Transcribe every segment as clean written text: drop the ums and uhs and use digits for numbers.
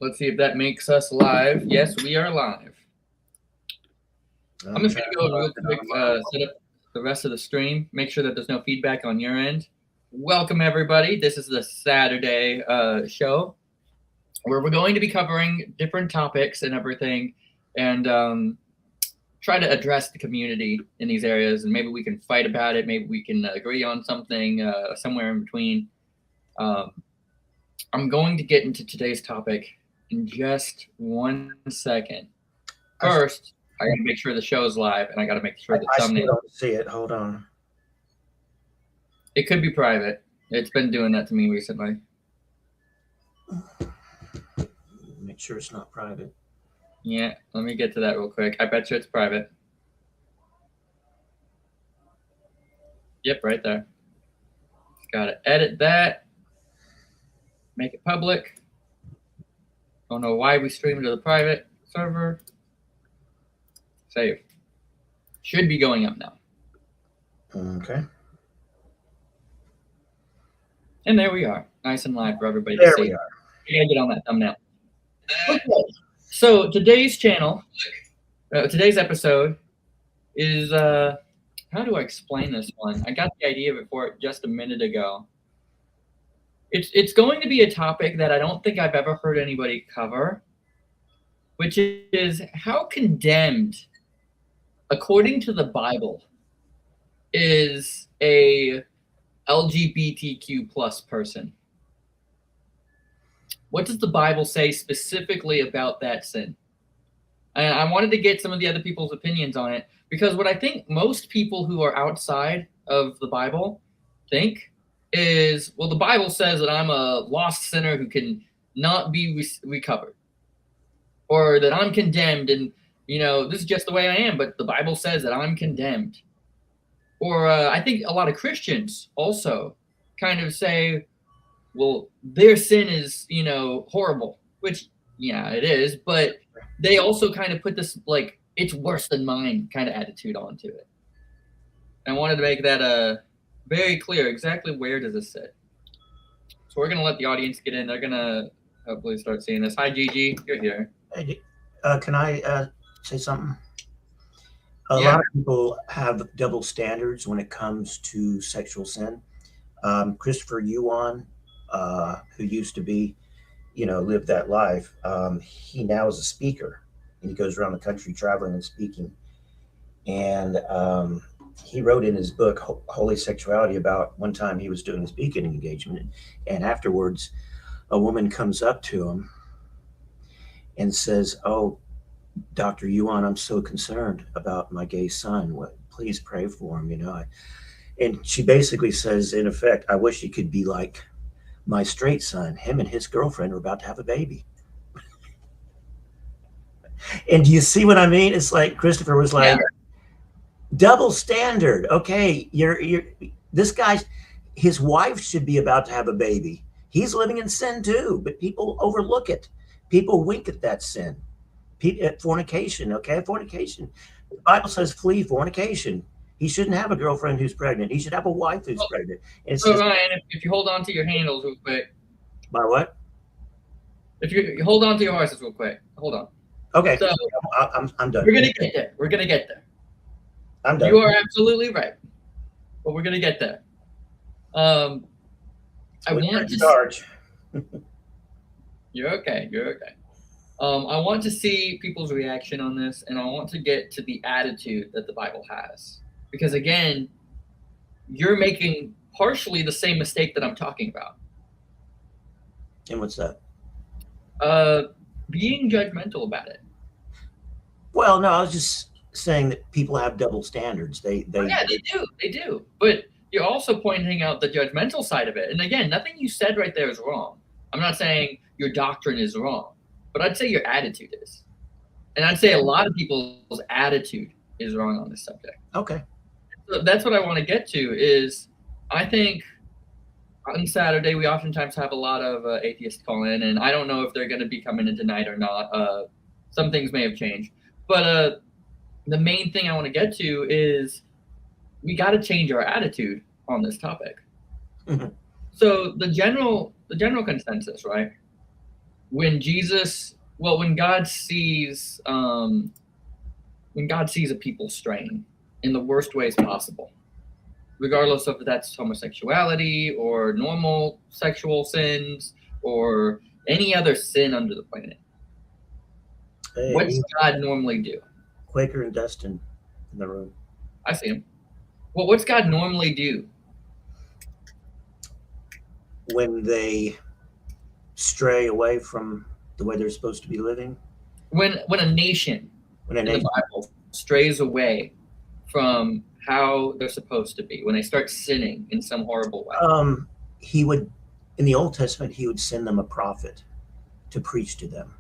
Let's see if that makes us live. Yes, we are live. I'm just going to go real quick, set up the rest of the stream, make sure that there's no feedback on your end. Welcome, everybody. This is the Saturday show where we're going to be covering different topics and everything and try to address the community in these areas. And maybe we can fight about it. Maybe we can agree on something somewhere in between. I'm going to get into today's topic in just 1 second. First, I got to make sure the show is live, and I got to make sure the thumbnail. I don't see it. Hold on. It could be private. It's been doing that to me recently. Make sure it's not private. Yeah, let me get to that real quick. I bet you it's private. Yep, right there. Got to edit that. Make it public. Don't know why we stream to the private server. Save. Should be going up now. Okay. And there we are. Nice and live for everybody to see. We are. You gotta get on that thumbnail. Okay. So today's today's episode is how do I explain this one? I got the idea for it just a minute ago. It's going to be a topic that I don't think I've ever heard anybody cover, which is how condemned, according to the Bible, is a LGBTQ plus person. What does the Bible say specifically about that sin? And I wanted to get some of the other people's opinions on it, because what I think most people who are outside of the Bible think is, well, the Bible says that I'm a lost sinner who can not be recovered, or that I'm condemned and, this is just the way I am, but the Bible says that I'm condemned. Or I think a lot of Christians also kind of say, well, their sin is, horrible, which, yeah, it is, but they also kind of put this, like, it's worse than mine kind of attitude onto it. I wanted to make that very clear. Exactly where does this sit? So we're going to let the audience get in. They're going to hopefully start seeing this. Hi, Gigi. You're here. Hey, can I say something? A lot of people have double standards when it comes to sexual sin. Christopher Yuan, who used to be, lived that life, he now is a speaker, and he goes around the country traveling and speaking. And he wrote in his book, Holy Sexuality, about one time he was doing a speaking engagement, and afterwards a woman comes up to him and says, "Oh, Dr. Yuan, I'm so concerned about my gay son. Please pray for him, And she basically says, in effect, I wish he could be like my straight son. Him and his girlfriend are about to have a baby." And do you see what I mean? It's like Christopher was like, double standard. Okay, this guy's, his wife should be about to have a baby. He's living in sin too, but people overlook it. People wink at that sin. Fornication, okay? Fornication. The Bible says flee fornication. He shouldn't have a girlfriend who's pregnant. He should have a wife who's pregnant. And so Ryan, if you hold on to your handles real quick. My what? If you hold on to your horses real quick. Hold on. Okay. So I'm done. We're going to get there. We're going to get there. I'm done. You are absolutely right. But we're going to get there. I want to charge. You're okay. You're okay. I want to see people's reaction on this, and I want to get to the attitude that the Bible has. Because, again, you're making partially the same mistake that I'm talking about. And what's that? Being judgmental about it. Well, no, I was just saying that people have double standards. They do. They do. But you're also pointing out the judgmental side of it. And, again, nothing you said right there is wrong. I'm not saying your doctrine is wrong. But I'd say your attitude is. And I'd say a lot of people's attitude is wrong on this subject. Okay. So that's what I want to get to is, I think on Saturday we oftentimes have a lot of atheists call in, and I don't know if they're going to be coming in tonight or not. Some things may have changed. But the main thing I want to get to is we got to change our attitude on this topic. Mm-hmm. So the general consensus, right? when God sees a people straying in the worst ways possible, regardless of if that's homosexuality or normal sexual sins or any other sin under the planet. Hey, What's God normally do? Quaker and Dustin in the room. I see him. Well, what's God normally do? When they stray away from the way they're supposed to be living. When a nation When a in nation, the Bible strays away from how they're supposed to be, when they start sinning in some horrible way. he would, in the Old Testament, he would send them a prophet to preach to them.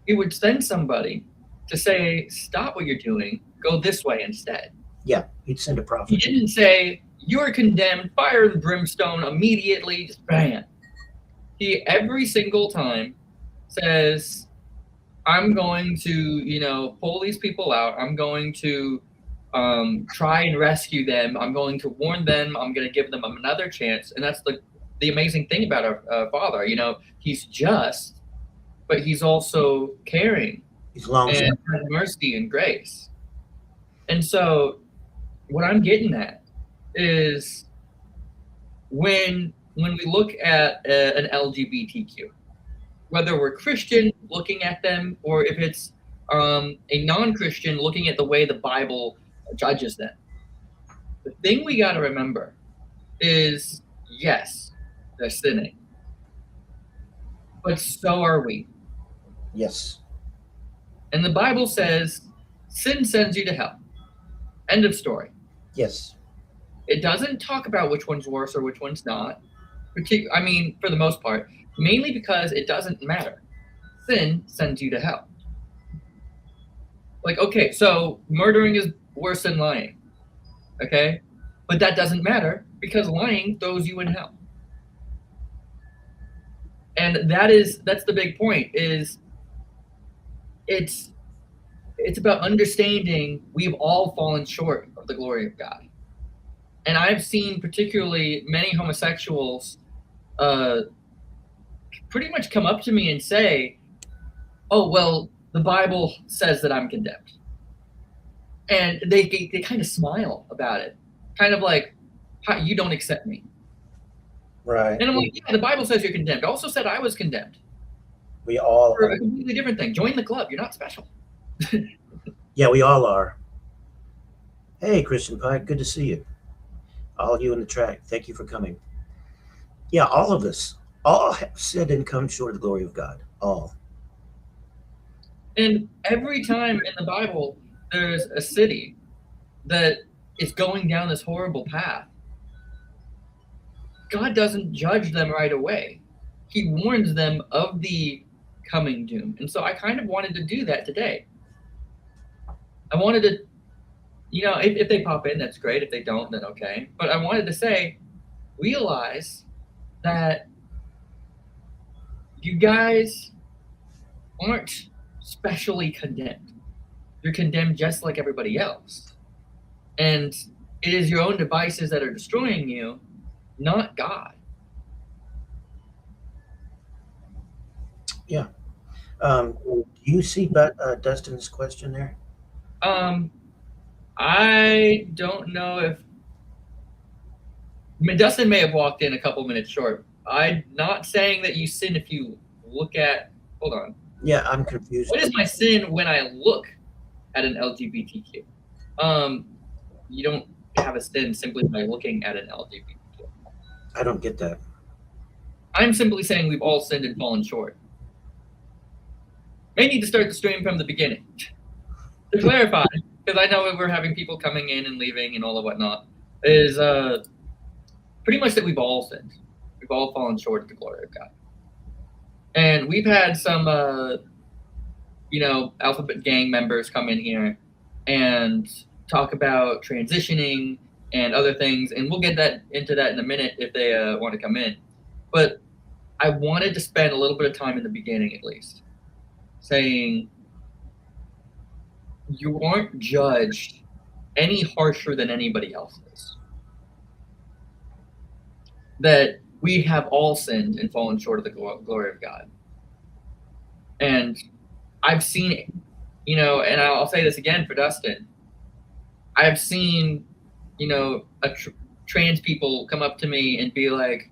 He would send somebody to say, stop what you're doing, go this way instead. Yeah, he'd send a He prophet. didn't say, you're condemned, fire and brimstone immediately, just bam. He every single time says, I'm going to, pull these people out. I'm going to try and rescue them. I'm going to warn them. I'm going to give them another chance. And that's the amazing thing about our Father. He's just, but he's also caring. He's long and has mercy and grace. And so what I'm getting at is when we look at an LGBTQ, whether we're Christian looking at them or if it's a non-Christian looking at the way the Bible judges them, the thing we got to remember is, yes, they're sinning, but so are we. Yes. And the Bible says sin sends you to hell. End of story. Yes. It doesn't talk about which one's worse or which one's not. For the most part, mainly because it doesn't matter. Sin sends you to hell. Like, okay, so murdering is worse than lying. Okay? But that doesn't matter because lying throws you in hell. And that's the big point, is it's about understanding we've all fallen short of the glory of God. And I've seen particularly many homosexuals pretty much come up to me and say, oh, well, the Bible says that I'm condemned. And they kind of smile about it. Kind of like, you don't accept me. Right. And I'm like, yeah, the Bible says you're condemned. It also said I was condemned. We all For a completely different thing. Join the club. You're not special. Yeah, we all are. Hey, Christian Pike, good to see you. All of you in the track, thank you for coming. Yeah, all of us, all have sinned and come short of the glory of God. All. And every time in the Bible there's a city that is going down this horrible path, God doesn't judge them right away. He warns them of the coming doom. And so I kind of wanted to do that today. I wanted to, if they pop in, that's great. If they don't, then okay. But I wanted to say, realize that you guys aren't specially condemned. You're condemned just like everybody else. And it is your own devices that are destroying you, not God. Yeah. Do you see Dustin's question there? I don't know if Dustin may have walked in a couple minutes short. I'm not saying that you sin if you look at. Hold on. Yeah, I'm confused. What is my sin when I look at an LGBTQ? You don't have a sin simply by looking at an LGBTQ. I don't get that. I'm simply saying we've all sinned and fallen short. May need to start the stream from the beginning to clarify, because I know we're having people coming in and leaving and all of whatnot. Is pretty much that we've all sinned. We've all fallen short of the glory of God. And we've had some, Alphabet Gang members come in here and talk about transitioning and other things. And we'll get into that in a minute if they want to come in. But I wanted to spend a little bit of time in the beginning, at least, saying you aren't judged any harsher than anybody else is. That we have all sinned and fallen short of the glory of God. And I've seen it, and I'll say this again for Dustin. I've seen, trans people come up to me and be like,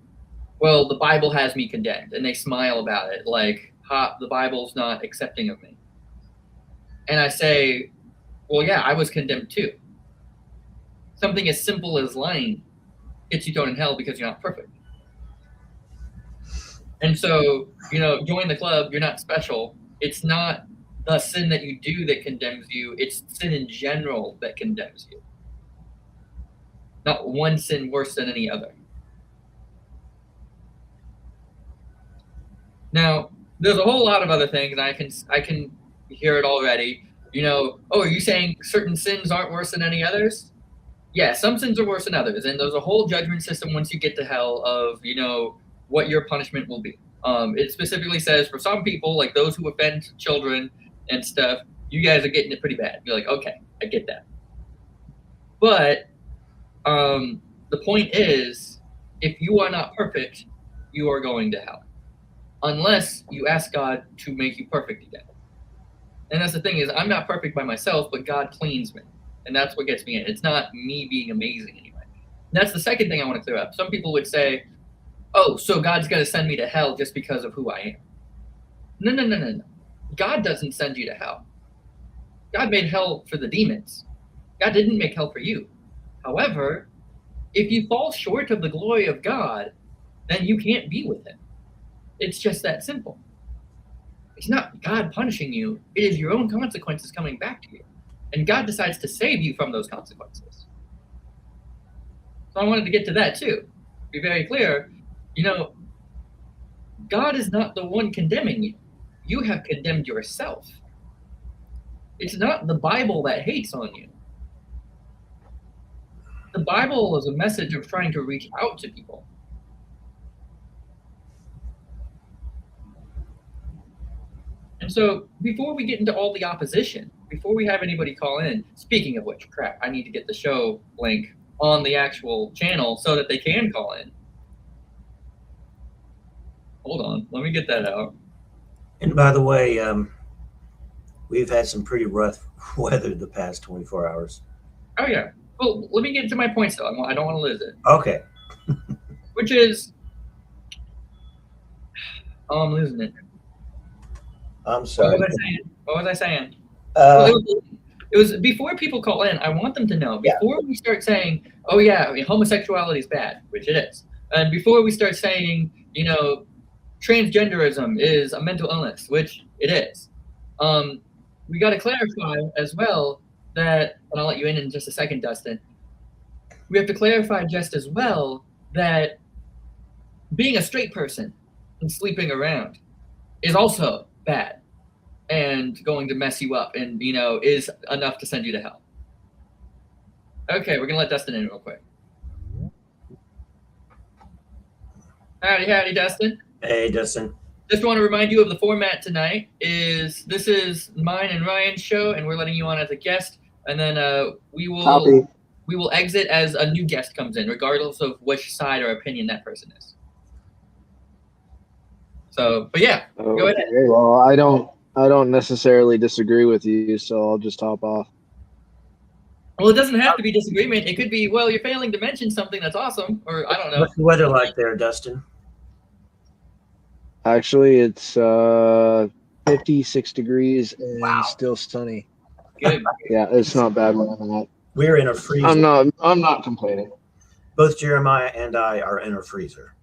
well, the Bible has me condemned. And they smile about it like, the Bible's not accepting of me. And I say, well, yeah, I was condemned too. Something as simple as lying gets you thrown in hell because you're not perfect. And so, join the club, you're not special. It's not the sin that you do that condemns you. It's sin in general that condemns you. Not one sin worse than any other. Now, there's a whole lot of other things, and I can hear it already. Are you saying certain sins aren't worse than any others? Yeah, some sins are worse than others, and there's a whole judgment system once you get to hell of, what your punishment will be. It specifically says for some people, like those who offend children and stuff, you guys are getting it pretty bad. You're like, okay, I get that. But the point is, if you are not perfect, you are going to hell. Unless you ask God to make you perfect again. And that's the thing is, I'm not perfect by myself, but God cleans me. And that's what gets me in. It's not me being amazing anyway. And that's the second thing I want to clear up. Some people would say, oh, so God's going to send me to hell just because of who I am. No. God doesn't send you to hell. God made hell for the demons. God didn't make hell for you. However, if you fall short of the glory of God, then you can't be with him. It's just that simple. It's not God punishing you. It is your own consequences coming back to you. And God decides to save you from those consequences. So I wanted to get to that too. Be very clear. God is not the one condemning you. You have condemned yourself. It's not the Bible that hates on you. The Bible is a message of trying to reach out to people. And so before we get into all the opposition, before we have anybody call in, speaking of which, crap, I need to get the show link on the actual channel so that they can call in. Hold on, let me get that out. And by the way, we've had some pretty rough weather the past 24 hours. Oh, yeah. Well, let me get to my point still. I don't want to lose it. Okay. Which is, I'm losing it. I'm sorry. What was I saying? Well, it was before people call in, I want them to know, before we start saying, oh, yeah, homosexuality is bad, which it is. And before we start saying, transgenderism is a mental illness, which it is. We got to clarify as well that, and I'll let you in just a second, Dustin. We have to clarify just as well that being a straight person and sleeping around is also bad and going to mess you up and, is enough to send you to hell. Okay, we're going to let Dustin in real quick. Howdy, Dustin. Hey, Dustin. Just want to remind you of the format tonight. This is mine and Ryan's show, and we're letting you on as a guest, and then we will exit as a new guest comes in, regardless of which side or opinion that person is. So, but yeah, go ahead. Well, I don't necessarily disagree with you, so I'll just hop off. Well, it doesn't have to be disagreement. It could be, well, you're failing to mention something that's awesome, or I don't know. What's the weather like there, Dustin? Actually, it's 56 degrees and still sunny. Good. Yeah, it's not bad where I'm at. We're in a freezer. I'm not complaining. Both Jeremiah and I are in a freezer.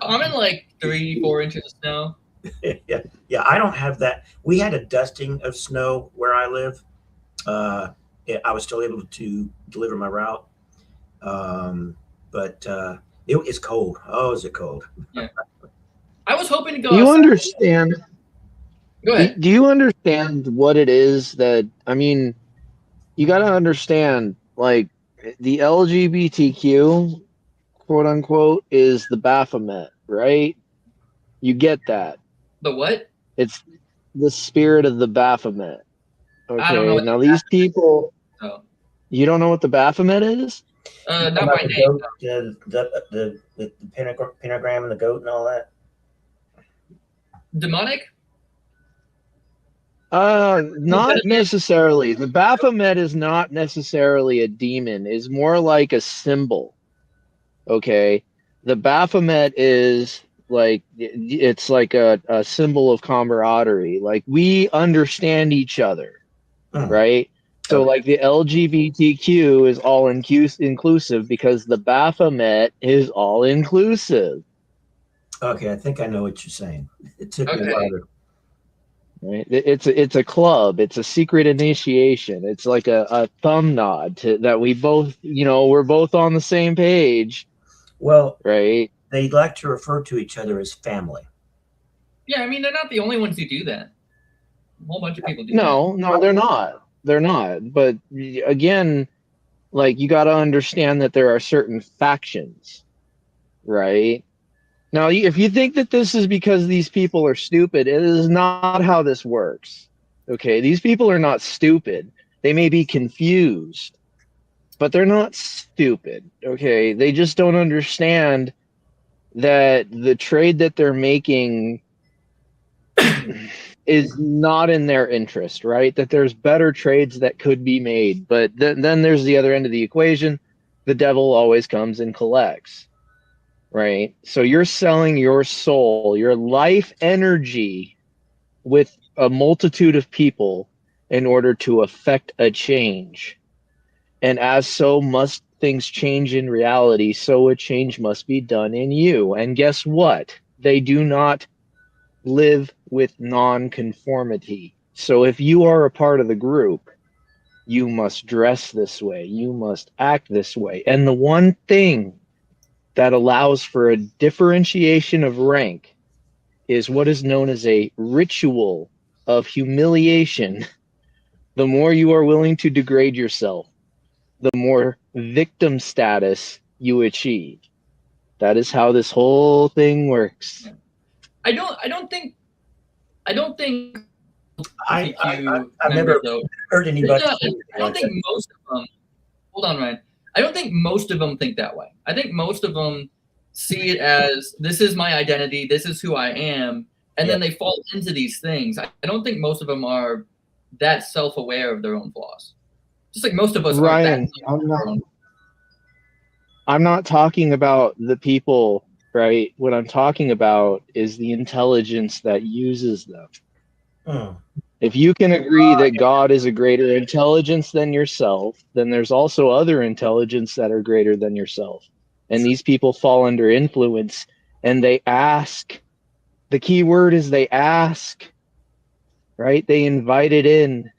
I'm in like 3-4 inches of snow. Yeah, I don't have that. We had a dusting of snow where I live. I was still able to deliver my route. But it's cold. Oh, is it cold? Yeah. I was hoping to go. Do you understand? Go ahead. Do you understand what it is that, you got to understand, like, the LGBTQ, quote unquote, is the Baphomet, right? You get that. The what? It's the spirit of the Baphomet. Okay, I don't know now these people, you don't know what the Baphomet is? Not by name. The pentagram and the goat and all that. Demonic? Not necessarily. The Baphomet is not necessarily a demon. Is more like a symbol. Okay, the Baphomet is like it's like a symbol of camaraderie. Like we understand each other, Hmm. right? So Okay. like the LGBTQ is all inclusive because the Baphomet is all inclusive, Okay, I think I know what you're saying. It took me a while Okay. to. right? It's a club. It's a secret initiation. It's like a thumb nod to that we both, we're both on the same page, Well, right? they like to refer to each other as family. Yeah, I mean they're not the only ones who do that. A whole bunch of people do that. No, they're not. They're not. But again, like you got to understand that there are certain factions, right? Now, if you think that this is because these people are stupid, it is not how this works. Okay, these people are not stupid. They may be confused, but they're not stupid. Okay, they just don't understand that the trade that they're making is not in their interest, right? That there's better trades that could be made. But then there's the other end of the equation. The devil always comes and collects, right? So you're selling your soul, your life energy with a multitude of people in order to affect a change. And as so must things change in reality, so a change must be done in you. And guess what? They do not live with nonconformity. So if you are a part of the group, you must dress this way, you must act this way. And the one thing that allows for a differentiation of rank is what is known as a ritual of humiliation. The more you are willing to degrade yourself, the more victim status you achieve. That is how this whole thing works. I don't think I've members never though. heard anybody No, say I anything don't like think that. most of them. Hold on, Ryan. I don't think most of them think that way. I think most of them see it as this is my identity, this is who I am, and Yeah. then they fall into these things. I don't think most of them are that self-aware of their own flaws. Just like most of us aren't that Ryan, self-aware of our own. I'm not talking about the people, right? What I'm talking about is the intelligence that uses them. Hmm. If you can agree that God is a greater intelligence than yourself, then there's also other intelligence that are greater than yourself. And these people fall under influence and they ask. The key word is they ask, right? They invite it in.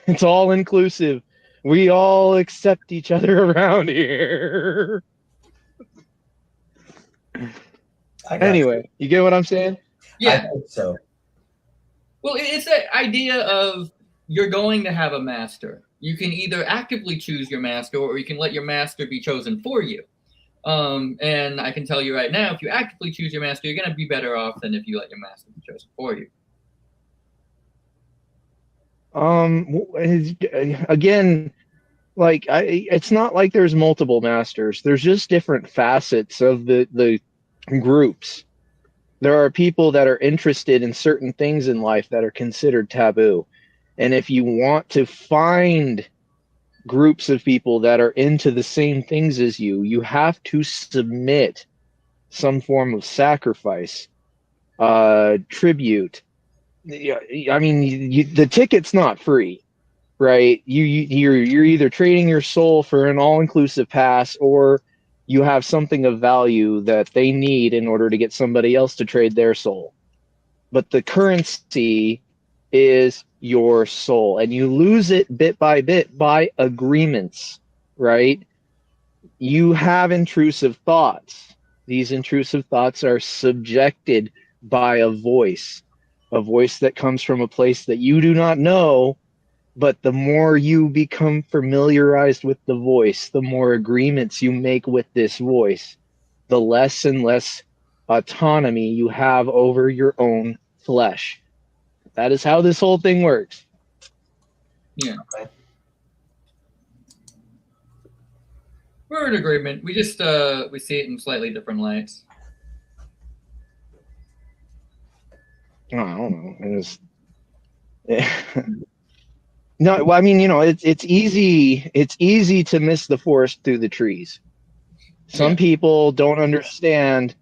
It's all inclusive. We all accept each other around here. I got you. Anyway, you get what I'm saying? I Yeah. think so. Well, it's that idea of you're going to have a master. You can either actively choose your master or you can let your master be chosen for you. And I can tell you right now, if you actively choose your master, you're going to be better off than if you let your master be chosen for you. Again, like it's not like there's multiple masters. There's just different facets of the groups. There are people that are interested in certain things in life that are considered taboo. And if you want to find groups of people that are into the same things as you have to submit some form of sacrifice, tribute. Yeah, I mean, the ticket's not free, right? You're either trading your soul for an all-inclusive pass, or you have something of value that they need in order to get somebody else to trade their soul. But the currency is your soul, and you lose it bit by bit by agreements, right? You have intrusive thoughts. These intrusive thoughts are subjected by a voice that comes from a place that you do not know. But the more you become familiarized with the voice, the more agreements you make with this voice, the less and less autonomy you have over your own flesh. That is how this whole thing works. Yeah. Okay. We're in agreement. We just we see it in slightly different lights. I don't know. No, well, I mean, it's easy to miss the forest through the trees. Some Yeah. people don't understand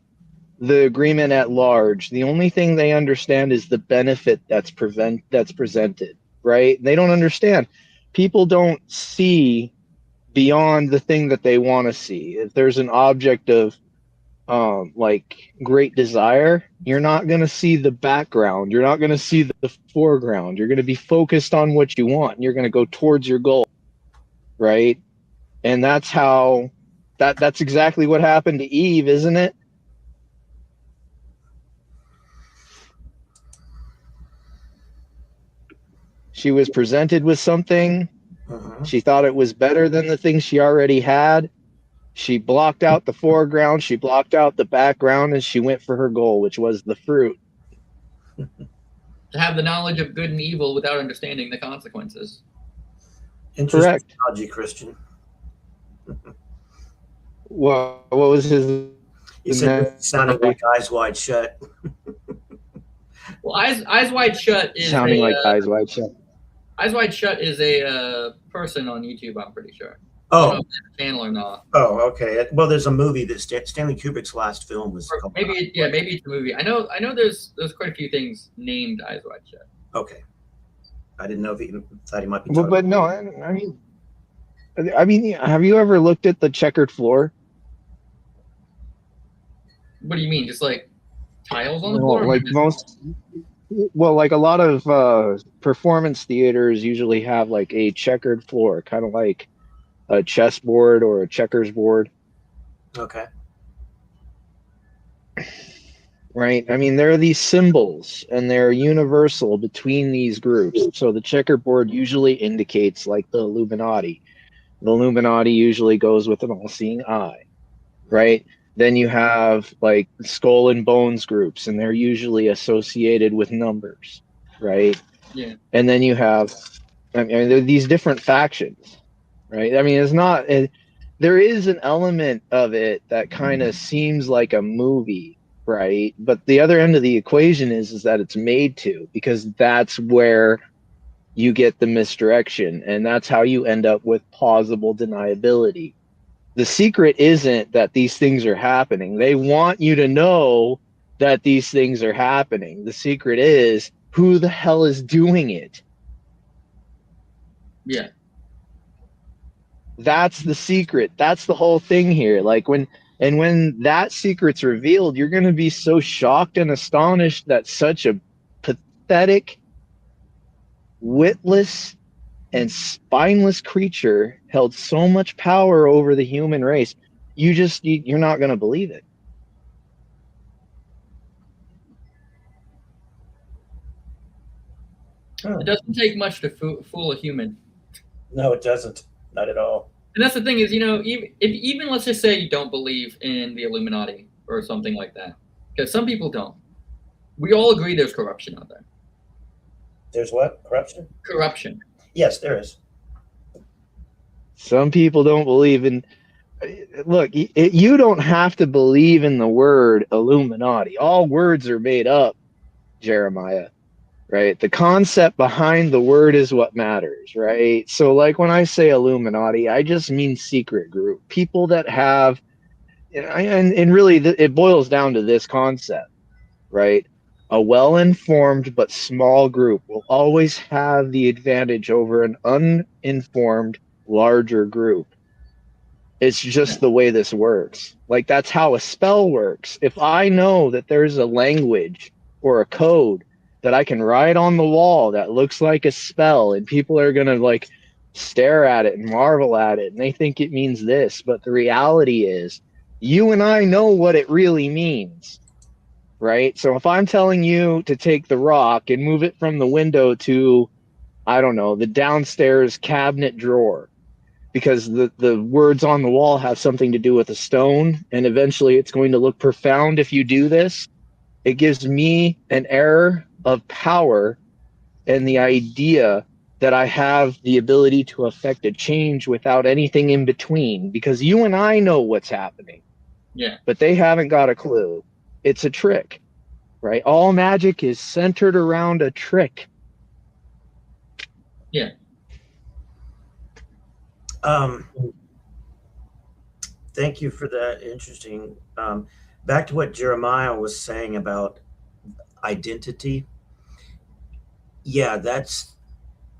the agreement at large. The only thing they understand is the benefit that's presented, right? They don't understand. People don't see beyond the thing that they want to see. If there's an object of like great desire, you're not going to see the background. You're not going to see the foreground. You're going to be focused on what you want. And you're going to go towards your goal, right? And that's exactly what happened to Eve, isn't it? She was presented with something. She thought it was better than the thing she already had. She blocked out the foreground, she blocked out the background, and she went for her goal, which was the fruit. To have the knowledge of good and evil without understanding the consequences. Interesting Correct. analogy, Christian. What was his? You said it sounded like Eyes Wide Shut. Well, Eyes Wide Shut is sounding like Eyes Wide Shut. Eyes Wide Shut is a person on YouTube, I'm pretty sure. Oh, I don't know if it's a channel or not. Oh, okay. Well, there's a movie that Stanley Kubrick's last film was. Maybe it's a movie. I know. There's quite a few things named Eyes Wide Shut. Okay, I didn't know if he thought he might be. But no, I mean, have you ever looked at the checkered floor? What do you mean? Just like tiles on the floor? Like like a lot of performance theaters usually have like a checkered floor, kind of like a chessboard or a checkers board. Okay. Right. I mean, there are these symbols and they're universal between these groups. So the checkerboard usually indicates like the Illuminati. The Illuminati usually goes with an all-seeing eye, right? Then you have like skull and bones groups, and they're usually associated with numbers, right? Yeah. And then you have, I mean, there are these different factions, right? I mean, there is an element of it that kind of seems like a movie, right? But the other end of the equation is that it's made to, because that's where you get the misdirection, and that's how you end up with plausible deniability. The secret isn't that these things are happening. They want you to know that these things are happening. The secret is who the hell is doing it. Yeah. That's the secret. That's the whole thing here. Like when that secret's revealed, you're going to be so shocked and astonished that such a pathetic, witless, and spineless creature held so much power over the human race. You're not going to believe it. It doesn't take much to fool a human. No, it doesn't. Not at all. And that's the thing is, even let's just say you don't believe in the Illuminati or something like that, because some people don't. We all agree there's corruption out there. There's what? Corruption? Corruption. Yes, there is. Some people don't believe in. Look, you don't have to believe in the word Illuminati. All words are made up, Jeremiah, right? The concept behind the word is what matters, right? So like when I say Illuminati, I just mean secret group, people that have, and really it boils down to this concept, right? A well-informed but small group will always have the advantage over an uninformed larger group. It's just the way this works. Like that's how a spell works. If I know that there's a language or a code that I can write on the wall that looks like a spell, and people are going to like stare at it and marvel at it, and they think it means this, but the reality is you and I know what it really means, right? So if I'm telling you to take the rock and move it from the window to, I don't know, the downstairs cabinet drawer, because the words on the wall have something to do with a stone, and eventually it's going to look profound if you do this, it gives me an air of power and the idea that I have the ability to affect a change without anything in between, because you and I know what's happening. Yeah. But they haven't got a clue. It's a trick, right? All magic is centered around a trick. Yeah. Thank you for that. Interesting. Back to what Jeremiah was saying about identity. Yeah,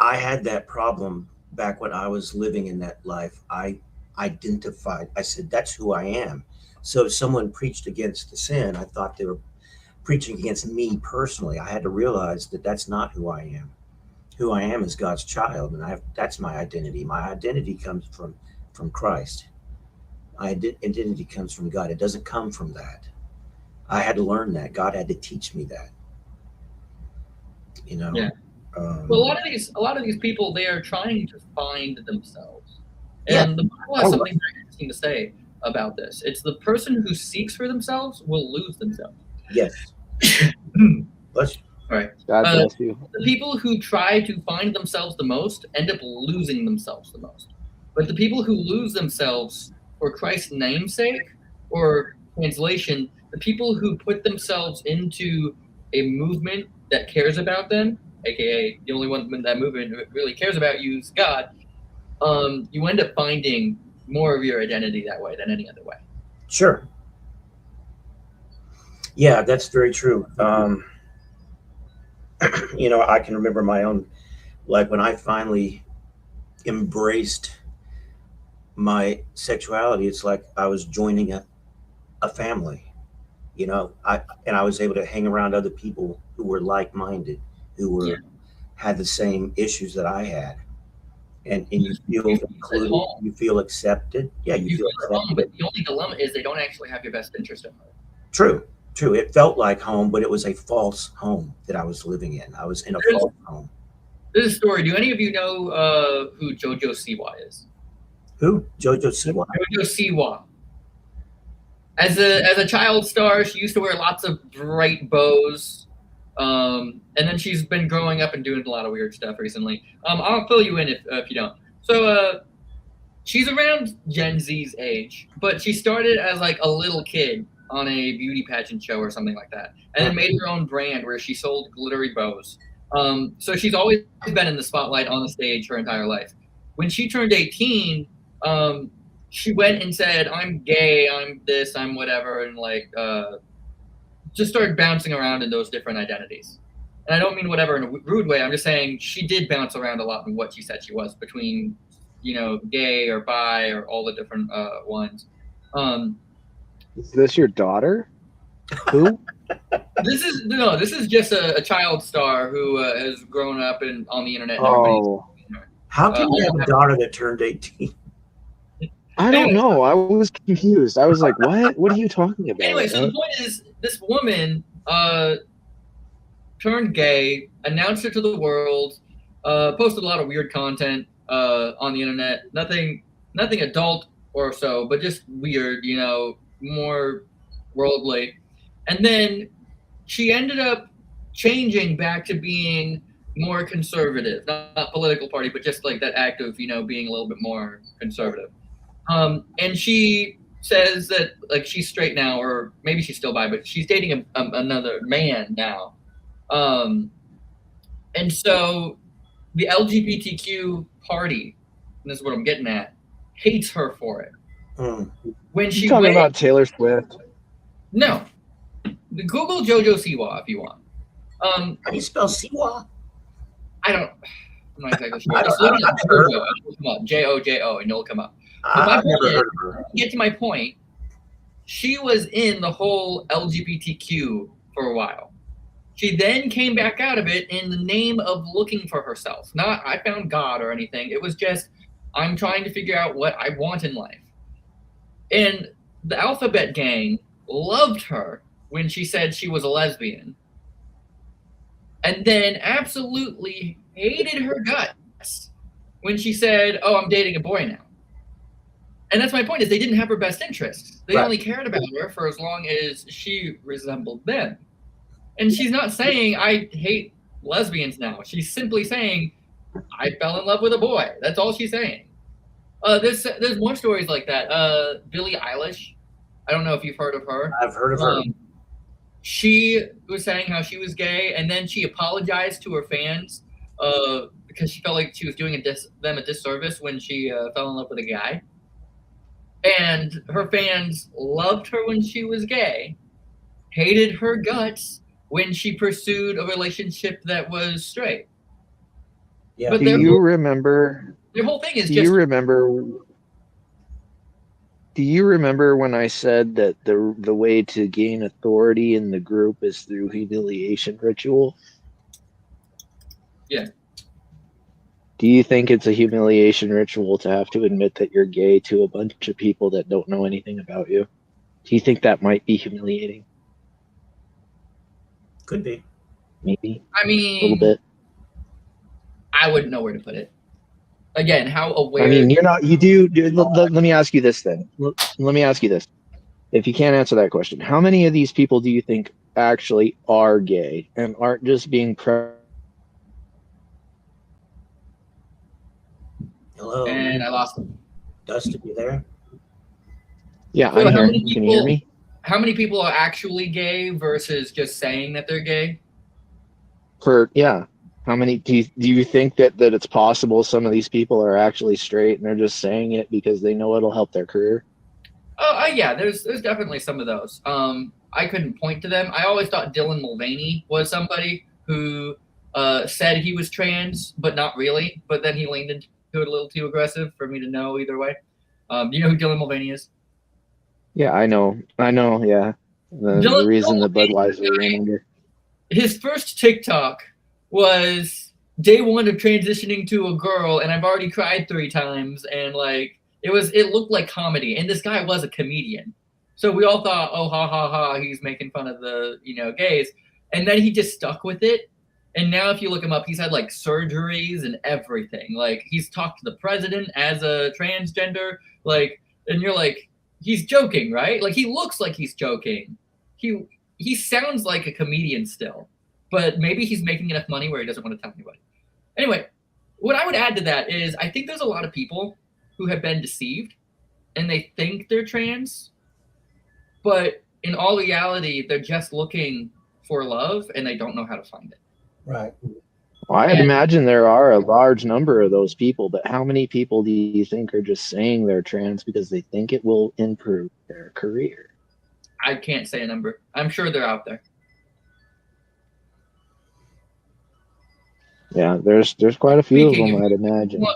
I had that problem back when I was living in that life. I identified, I said, that's who I am. So if someone preached against the sin, I thought they were preaching against me personally. I had to realize that that's not who I am. Who I am is God's child, and that's my identity. My identity comes from Christ. My identity comes from God. It doesn't come from that. I had to learn that. God had to teach me that. You know. Yeah. Well, a lot of these people, they are trying to find themselves, and the Bible has something very interesting to say about this. It's the person who seeks for themselves will lose themselves. Yes. Bless you. All right. God bless you. The people who try to find themselves the most end up losing themselves the most. But the people who lose themselves for Christ's namesake, or translation, the people who put themselves into a movement that cares about them, aka the only one that movement really cares about you is God, you end up finding more of your identity that way than any other way. Sure. Yeah, that's very true. You know, I can remember my own, like when I finally embraced my sexuality, it's like I was joining a family. You know, I was able to hang around other people who were like-minded, who had the same issues that I had, and you feel included, you feel accepted. Yeah, you feel accepted. But the only dilemma is they don't actually have your best interest at heart. True. It felt like home, but it was a false home that I was living in. I was in a false home. This is a story. Do any of you know who JoJo Siwa is? Who? JoJo Siwa? JoJo Siwa. As a child star, she used to wear lots of bright bows. And then she's been growing up and doing a lot of weird stuff recently. I'll fill you in if you don't. So she's around Gen Z's age, but she started as like a little kid on a beauty pageant show or something like that, and then made her own brand where she sold glittery bows. So she's always been in the spotlight on the stage her entire life. When she turned 18, she went and said, "I'm gay, I'm this, I'm whatever," and like just started bouncing around in those different identities. And I don't mean whatever in a rude way. I'm just saying she did bounce around a lot in what she said she was, between, you know, gay or bi or all the different ones. Is this your daughter? Who? This is just a child star who has grown up on the internet. Oh. How can you have a daughter that turned 18? I don't know. I was confused. I was like, what? What are you talking about? Anyway, so the point is, this woman turned gay, announced it to the world, posted a lot of weird content on the internet. Nothing adult or so, but just weird, you know, more worldly. And then she ended up changing back to being more conservative, not political party, but just like that act of, you know, being a little bit more conservative. And she says that like she's straight now, or maybe she's still bi, but she's dating another man now. And so the LGBTQ party, and this is what I'm getting at, hates her for it. When she talking about Taylor Swift? No. Google JoJo Siwa if you want. How do you spell Siwa? I'm not exactly sure. Just look up JoJo. It'll come up. JoJo, and it'll come up. I've never heard of her. To get to my point, she was in the whole LGBTQ for a while. She then came back out of it in the name of looking for herself. Not, I found God or anything. It was just, I'm trying to figure out what I want in life. And the Alphabet Gang loved her when she said she was a lesbian. And then absolutely hated her guts when she said, "Oh, I'm dating a boy now." And that's my point, is they didn't have her best interests. They only cared about her for as long as she resembled them. And she's not saying, "I hate lesbians now." She's simply saying, "I fell in love with a boy." That's all she's saying. There's more stories like that. Billie Eilish. I don't know if you've heard of her. I've heard of her. She was saying how she was gay, and then she apologized to her fans because she felt like she was doing them a disservice when she fell in love with a guy. And her fans loved her when she was gay, hated her guts when she pursued a relationship that was straight. Yeah. But Do you remember? their whole thing is Do just you remember? Do you remember when I said that the way to gain authority in the group is through humiliation ritual? Yeah. Do you think it's a humiliation ritual to have to admit that you're gay to a bunch of people that don't know anything about you? Do you think that might be humiliating? Could be. Maybe I a little mean, bit. I wouldn't know where to put it. Again, how aware? I mean, you're not. You do. Let me ask you this then. Let me ask you this. If you can't answer that question, how many of these people do you think actually are gay and aren't just being Hello, And I lost them. Dustin, you there? Yeah, So I'm how here. many Can you hear people? me? How many people are actually gay versus just saying that they're gay? How many do you think that it's possible some of these people are actually straight and they're just saying it because they know it'll help their career? Oh, yeah. There's definitely some of those. I couldn't point to them. I always thought Dylan Mulvaney was somebody who said he was trans, but not really. But then he leaned into it a little too aggressive for me to know either way. Do you know who Dylan Mulvaney is? Yeah, I know. Yeah, the reason that Budweiser went under. His first TikTok was day one of transitioning to a girl, and I've already cried 3 times, and like it looked like comedy, and this guy was a comedian, so we all thought, oh, ha ha ha, he's making fun of the gays, and then he just stuck with it, and now if you look him up, he's had like surgeries and everything, like he's talked to the president as a transgender, like, and you're like, he's joking, right? Like he looks like he's joking. He sounds like a comedian still, but maybe he's making enough money where he doesn't want to tell anybody. Anyway, what I would add to that is I think there's a lot of people who have been deceived and they think they're trans, but in all reality, they're just looking for love and they don't know how to find it. Right. Well, I imagine there are a large number of those people, but how many people do you think are just saying they're trans because they think it will improve their career? I can't say a number. I'm sure they're out there. Yeah, there's quite a few of them, I'd imagine.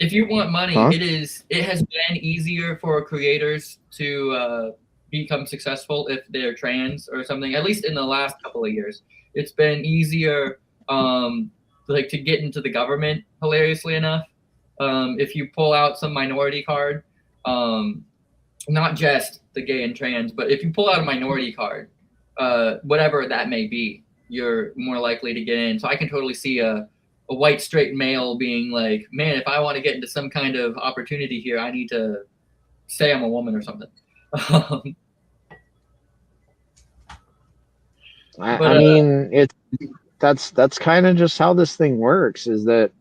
If you want money, Huh? it has been easier for creators to become successful if they're trans or something. At least in the last couple of years, it's been easier, like to get into the government. Hilariously enough, if you pull out some minority card, not just the gay and trans, but if you pull out a minority card, whatever that may be, you're more likely to get in. So I can totally see a white straight male being like, man, if I want to get into some kind of opportunity here, I need to say I'm a woman or something. I mean, that's kind of just how this thing works, is that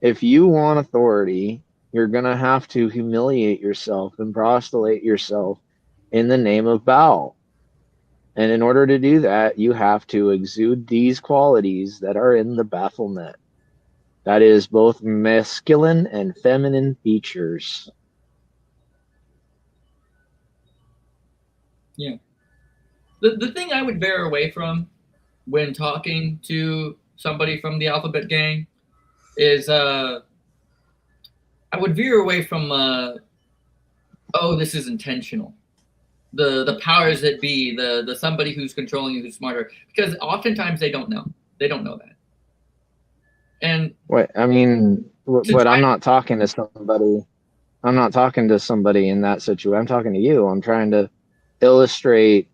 if you want authority, you're gonna have to humiliate yourself and prostrate yourself in the name of Baal. And in order to do that, you have to exude these qualities that are in the Baphomet. That is both masculine and feminine features. Yeah. The thing I would veer away from when talking to somebody from the Alphabet Gang is I would veer away from oh, this is intentional. The powers that be, the somebody who's controlling you, who's smarter, because oftentimes they don't know. They don't know that. And I'm not talking to somebody. I'm not talking to somebody in that situation. I'm talking to you. I'm trying to illustrate,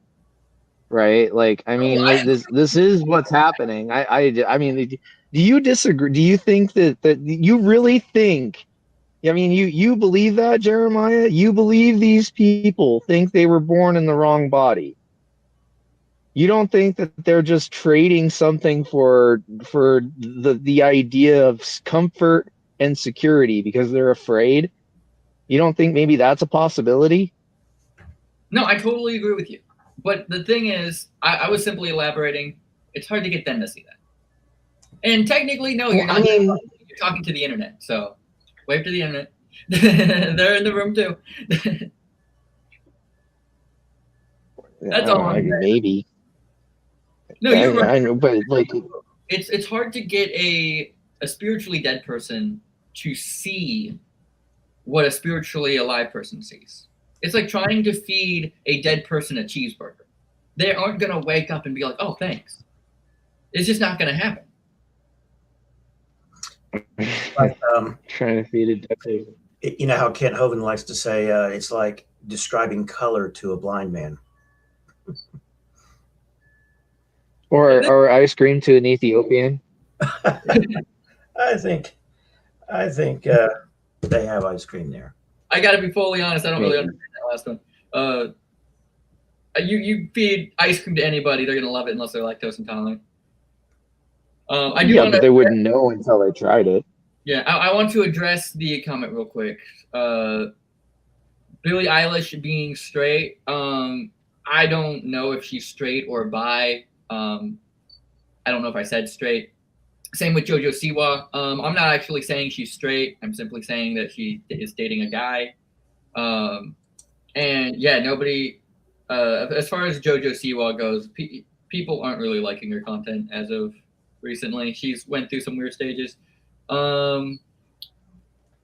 right? Like, I mean, this is what's happening. I mean, do you disagree? Do you think that you really think? I mean, you believe that, Jeremiah? You believe these people think they were born in the wrong body? You don't think that they're just trading something for the idea of comfort and security because they're afraid? You don't think maybe that's a possibility? no, I totally agree with you. But the thing is, I was simply elaborating. It's hard to get them to see that. And technically, no, you're not. I mean, You're talking to the internet. So wave to the internet. They're in the room too. That's all. Maybe. No, you're right. I know, but like, It's hard to get a spiritually dead person to see what a spiritually alive person sees. It's like trying to feed a dead person a cheeseburger. They aren't going to wake up and be like, oh, thanks. It's just not going to happen. Like, trying to feed a dead person. you know how Kent Hovind likes to say, it's like describing color to a blind man. Or ice cream to an Ethiopian. I think they have ice cream there. I got to be fully honest. I don't really understand that last one. You feed ice cream to anybody, they're gonna love it unless they're lactose intolerant. But they wouldn't know until they tried it. Yeah, I want to address the comment real quick. Billie Eilish being straight. I don't know if she's straight or bi. I don't know if I said straight. Same with JoJo Siwa. I'm not actually saying she's straight. I'm simply saying that she is dating a guy. And yeah, nobody. As far as JoJo Siwa goes, people aren't really liking her content as of recently. She's went through some weird stages. Let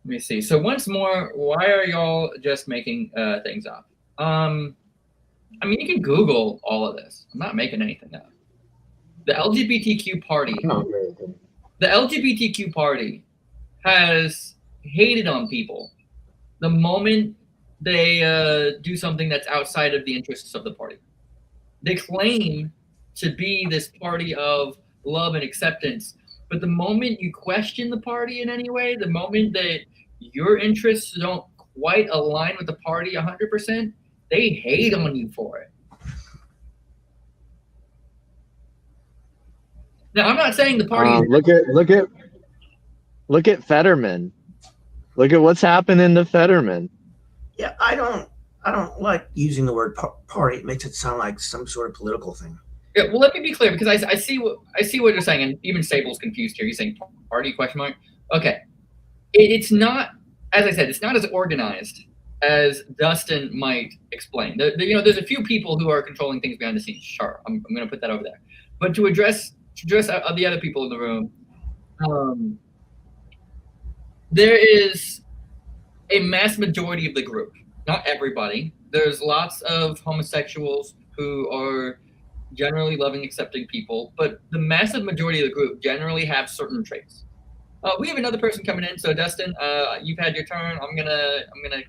me see. So once more, why are y'all just making things up? I mean, you can Google all of this. I'm not making anything up. The LGBTQ party. The LGBTQ party has hated on people the moment they do something that's outside of the interests of the party. They claim to be this party of love and acceptance, but the moment you question the party in any way, the moment that your interests don't quite align with the party 100%, they hate on you for it. Now, I'm not saying the party. Look at Fetterman. Look at what's happening to Fetterman. Yeah, I don't like using the word party. It makes it sound like some sort of political thing. Yeah, well, let me be clear because I see what you're saying, and even Sable's confused here. He's saying party question mark. Okay, it's not, as I said, it's not as organized as Dustin might explain. There's a few people who are controlling things behind the scenes. Sure, I'm going to put that over there. But to address the other people in the room, there is a mass majority of the group, not everybody. There's lots of homosexuals who are generally loving, accepting people, but the massive majority of the group generally have certain traits. We have another person coming in, so Dustin, you've had your turn. I'm gonna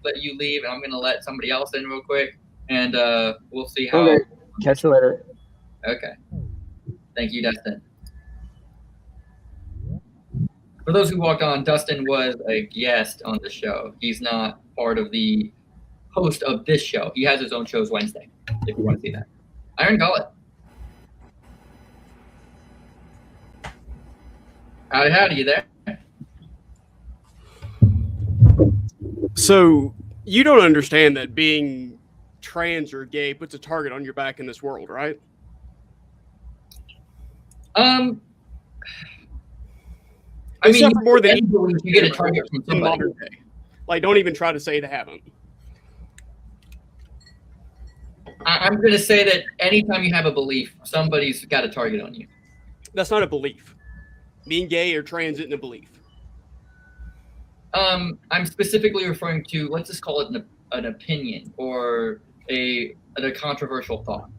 let you leave, and I'm gonna let somebody else in real quick, and we'll see how. Okay. Catch you later. Okay. Thank you, Dustin. For those who walked on, Dustin was a guest on the show. He's not part of the host of this show. He has his own shows Wednesday, if you want to see that. Iron Gullet. Howdy, you there? So you don't understand that being trans or gay puts a target on your back in this world, right? Except for more than you get a target from somebody. Like, don't even try to say they haven't. I'm going to say that anytime you have a belief, somebody's got a target on you. That's not a belief. Being gay or trans isn't a belief. I'm specifically referring to, let's just call it an opinion or a controversial thought.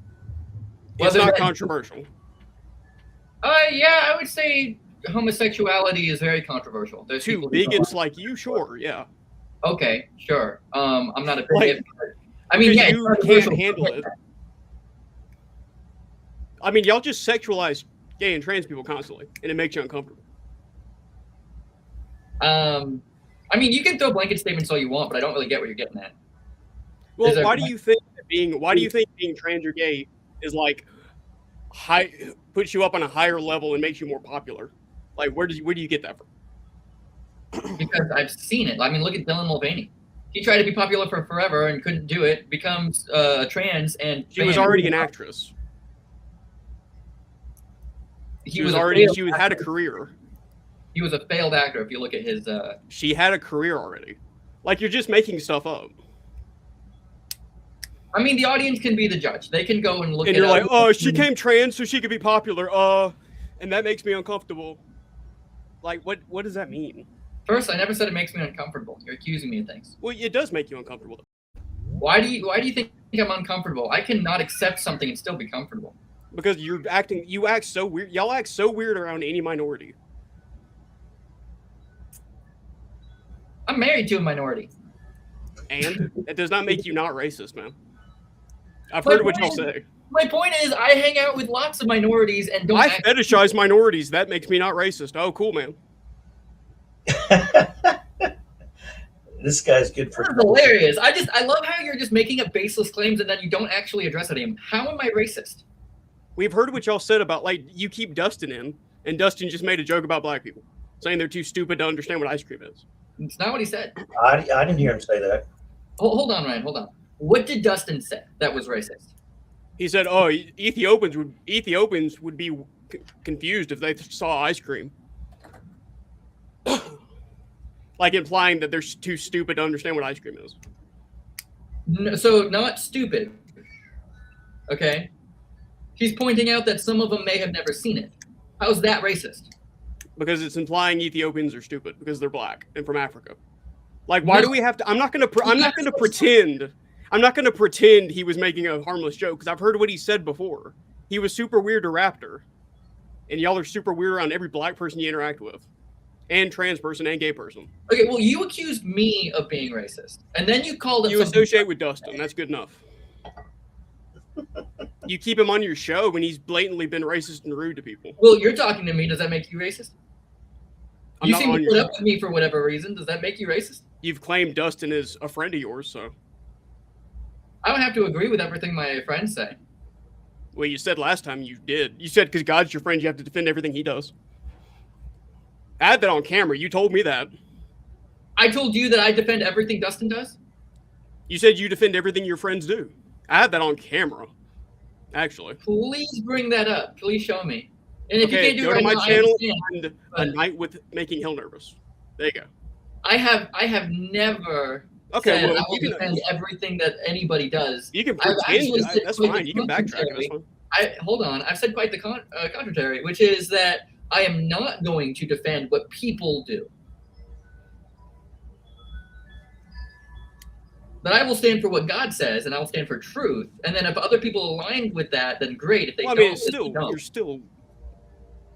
It's not controversial. Yeah, I would say homosexuality is very controversial. There's to bigots like you, sure, yeah. Okay, sure. I'm not a bigot. I mean, yeah, you can't handle it. I mean, y'all just sexualize gay and trans people constantly, and it makes you uncomfortable. I mean, you can throw blanket statements all you want, but I don't really get what you're getting at. Well, why do you think being trans or gay is like puts you up on a higher level and makes you more popular? Like, where do you get that from? Because I've seen it. I mean, look at Dylan Mulvaney. He tried to be popular for forever and couldn't do it. Becomes trans and she was already an actress. She had a career. He was a failed actor. If you look at his, she had a career already. Like, you're just making stuff up. I mean, the audience can be the judge. They can go and look. And you're like, oh, she came trans so she could be popular. And that makes me uncomfortable. Like, what does that mean? First, I never said it makes me uncomfortable. You're accusing me of things. Well, it does make you uncomfortable. Why do you think I'm uncomfortable? I cannot accept something and still be comfortable. Because you act so weird. Y'all act so weird around any minority. I'm married to a minority. And it does not make you not racist, man. I've heard what y'all say. My point is, I hang out with lots of minorities and don't. I fetishize minorities. That makes me not racist. Oh, cool, man. This guy's good for. That's hilarious. I love how you're just making up baseless claims and then you don't actually address any of them. How am I racist? We've heard what y'all said about, like, you keep Dustin in, and Dustin just made a joke about black people, saying they're too stupid to understand what ice cream is. It's not what he said. I didn't hear him say that. Hold on, Ryan. Hold on. What did Dustin say that was racist? He said, "Oh, Ethiopians would be confused if they saw ice cream," like implying that they're too stupid to understand what ice cream is. No, so not stupid. Okay. He's pointing out that some of them may have never seen it. How's that racist? Because it's implying Ethiopians are stupid because they're black and from Africa. Like, why do we have to? I'm not gonna pretend he was making a harmless joke because I've heard what he said before. He was super weird to Raptor, and y'all are super weird around every black person you interact with, and trans person and gay person. Okay, well, you accused me of being racist, and then you called it. You associate with Dustin. That's good enough. You keep him on your show when he's blatantly been racist and rude to people. Well, you're talking to me. Does that make you racist? I'm you not seem on to your put show. up with me for whatever reason. Does that make you racist? You've claimed Dustin is a friend of yours, so. I don't have to agree with everything my friends say. Well, you said last time you did. You said because God's your friend, you have to defend everything he does. I had that on camera. You told me that. I told you that I defend everything Dustin does? You said you defend everything your friends do. I had that on camera, actually. Please bring that up. Please show me. And if Okay, you can't do go it to right my now, channel I and understand, a night with making Hill nervous. There you go. I have never Okay, said well, I will you can- defend everything that anybody does. You can I've pretend. actually said That's quite fine. the You can backtrack. That's contrary. fine. Hold on. I've said quite the contrary, which is that I am not going to defend what people do. But I will stand for what God says, and I will stand for truth. And then if other people align with that, then great. If they Well, I don't, mean, it's then still, they don't.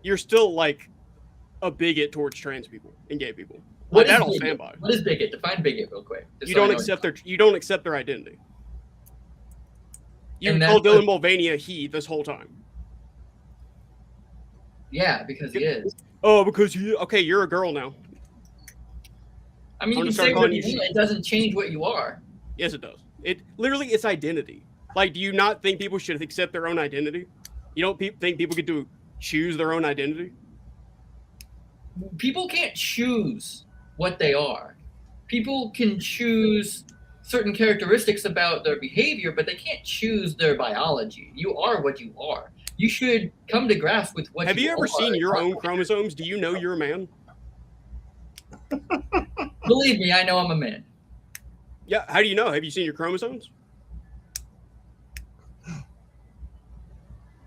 you're still like a bigot towards trans people and gay people. What Like, is that I'll bigot? stand by. What is bigot? Define bigot real quick. just You so I don't know. accept their identity. You And told that's Dylan Mulvaney he this whole time. Yeah, because he is. Oh, because you're a girl now. I mean, I'm you gonna can start say what calling you you mean. It doesn't change what you are. Yes, it does. It literally, it's identity. Like, do you not think people should accept their own identity? You don't think people get to choose their own identity? People can't choose what they are. People can choose certain characteristics about their behavior, but they can't choose their biology. You are what you are. You should come to grasp with what Have you ever are. seen your own chromosomes? Do you know you're a man? Believe me, I know I'm a man. Yeah, how do you know? Have you seen your chromosomes?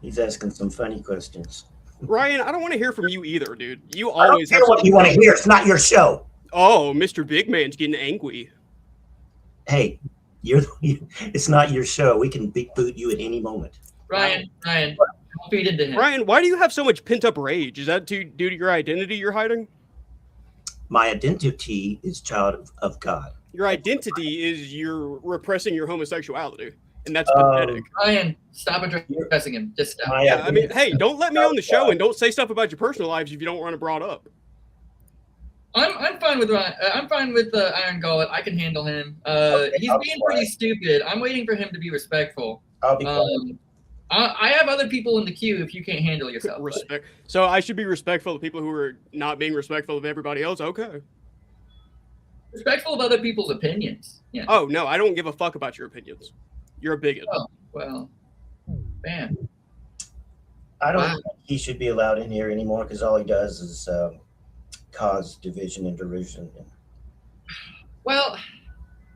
He's asking some funny questions. Ryan, I don't want to hear from you either, dude. You I don't always care have what you want to hear. It's not your show. Oh, Mr. Big Man's getting angry. Hey, it's not your show. We can big boot you at any moment. Ryan, don't feed into him. Ryan, why do you have so much pent-up rage? Is that due to your identity you're hiding? My identity is child of God. Your identity is you're repressing your homosexuality, and that's pathetic. Ryan, stop addressing him. Just stop. My Yeah, I mean, hey, identity- don't let me on the show and don't say stuff about your personal lives if you don't want it brought up. I'm fine with Ryan. I'm fine with Iron Gullet. I can handle him. He's I'll being be pretty quiet. stupid. I'm waiting for him to be respectful. I'll be quiet. I have other people in the queue if you can't handle yourself. buddy. Respect. So I should be respectful of people who are not being respectful of everybody else. Okay. Respectful of other people's opinions. Yeah. Oh no, I don't give a fuck about your opinions. You're a bigot. Oh, well, bam. I don't Wow. think he should be allowed in here anymore because all he does is cause division and derision. Well,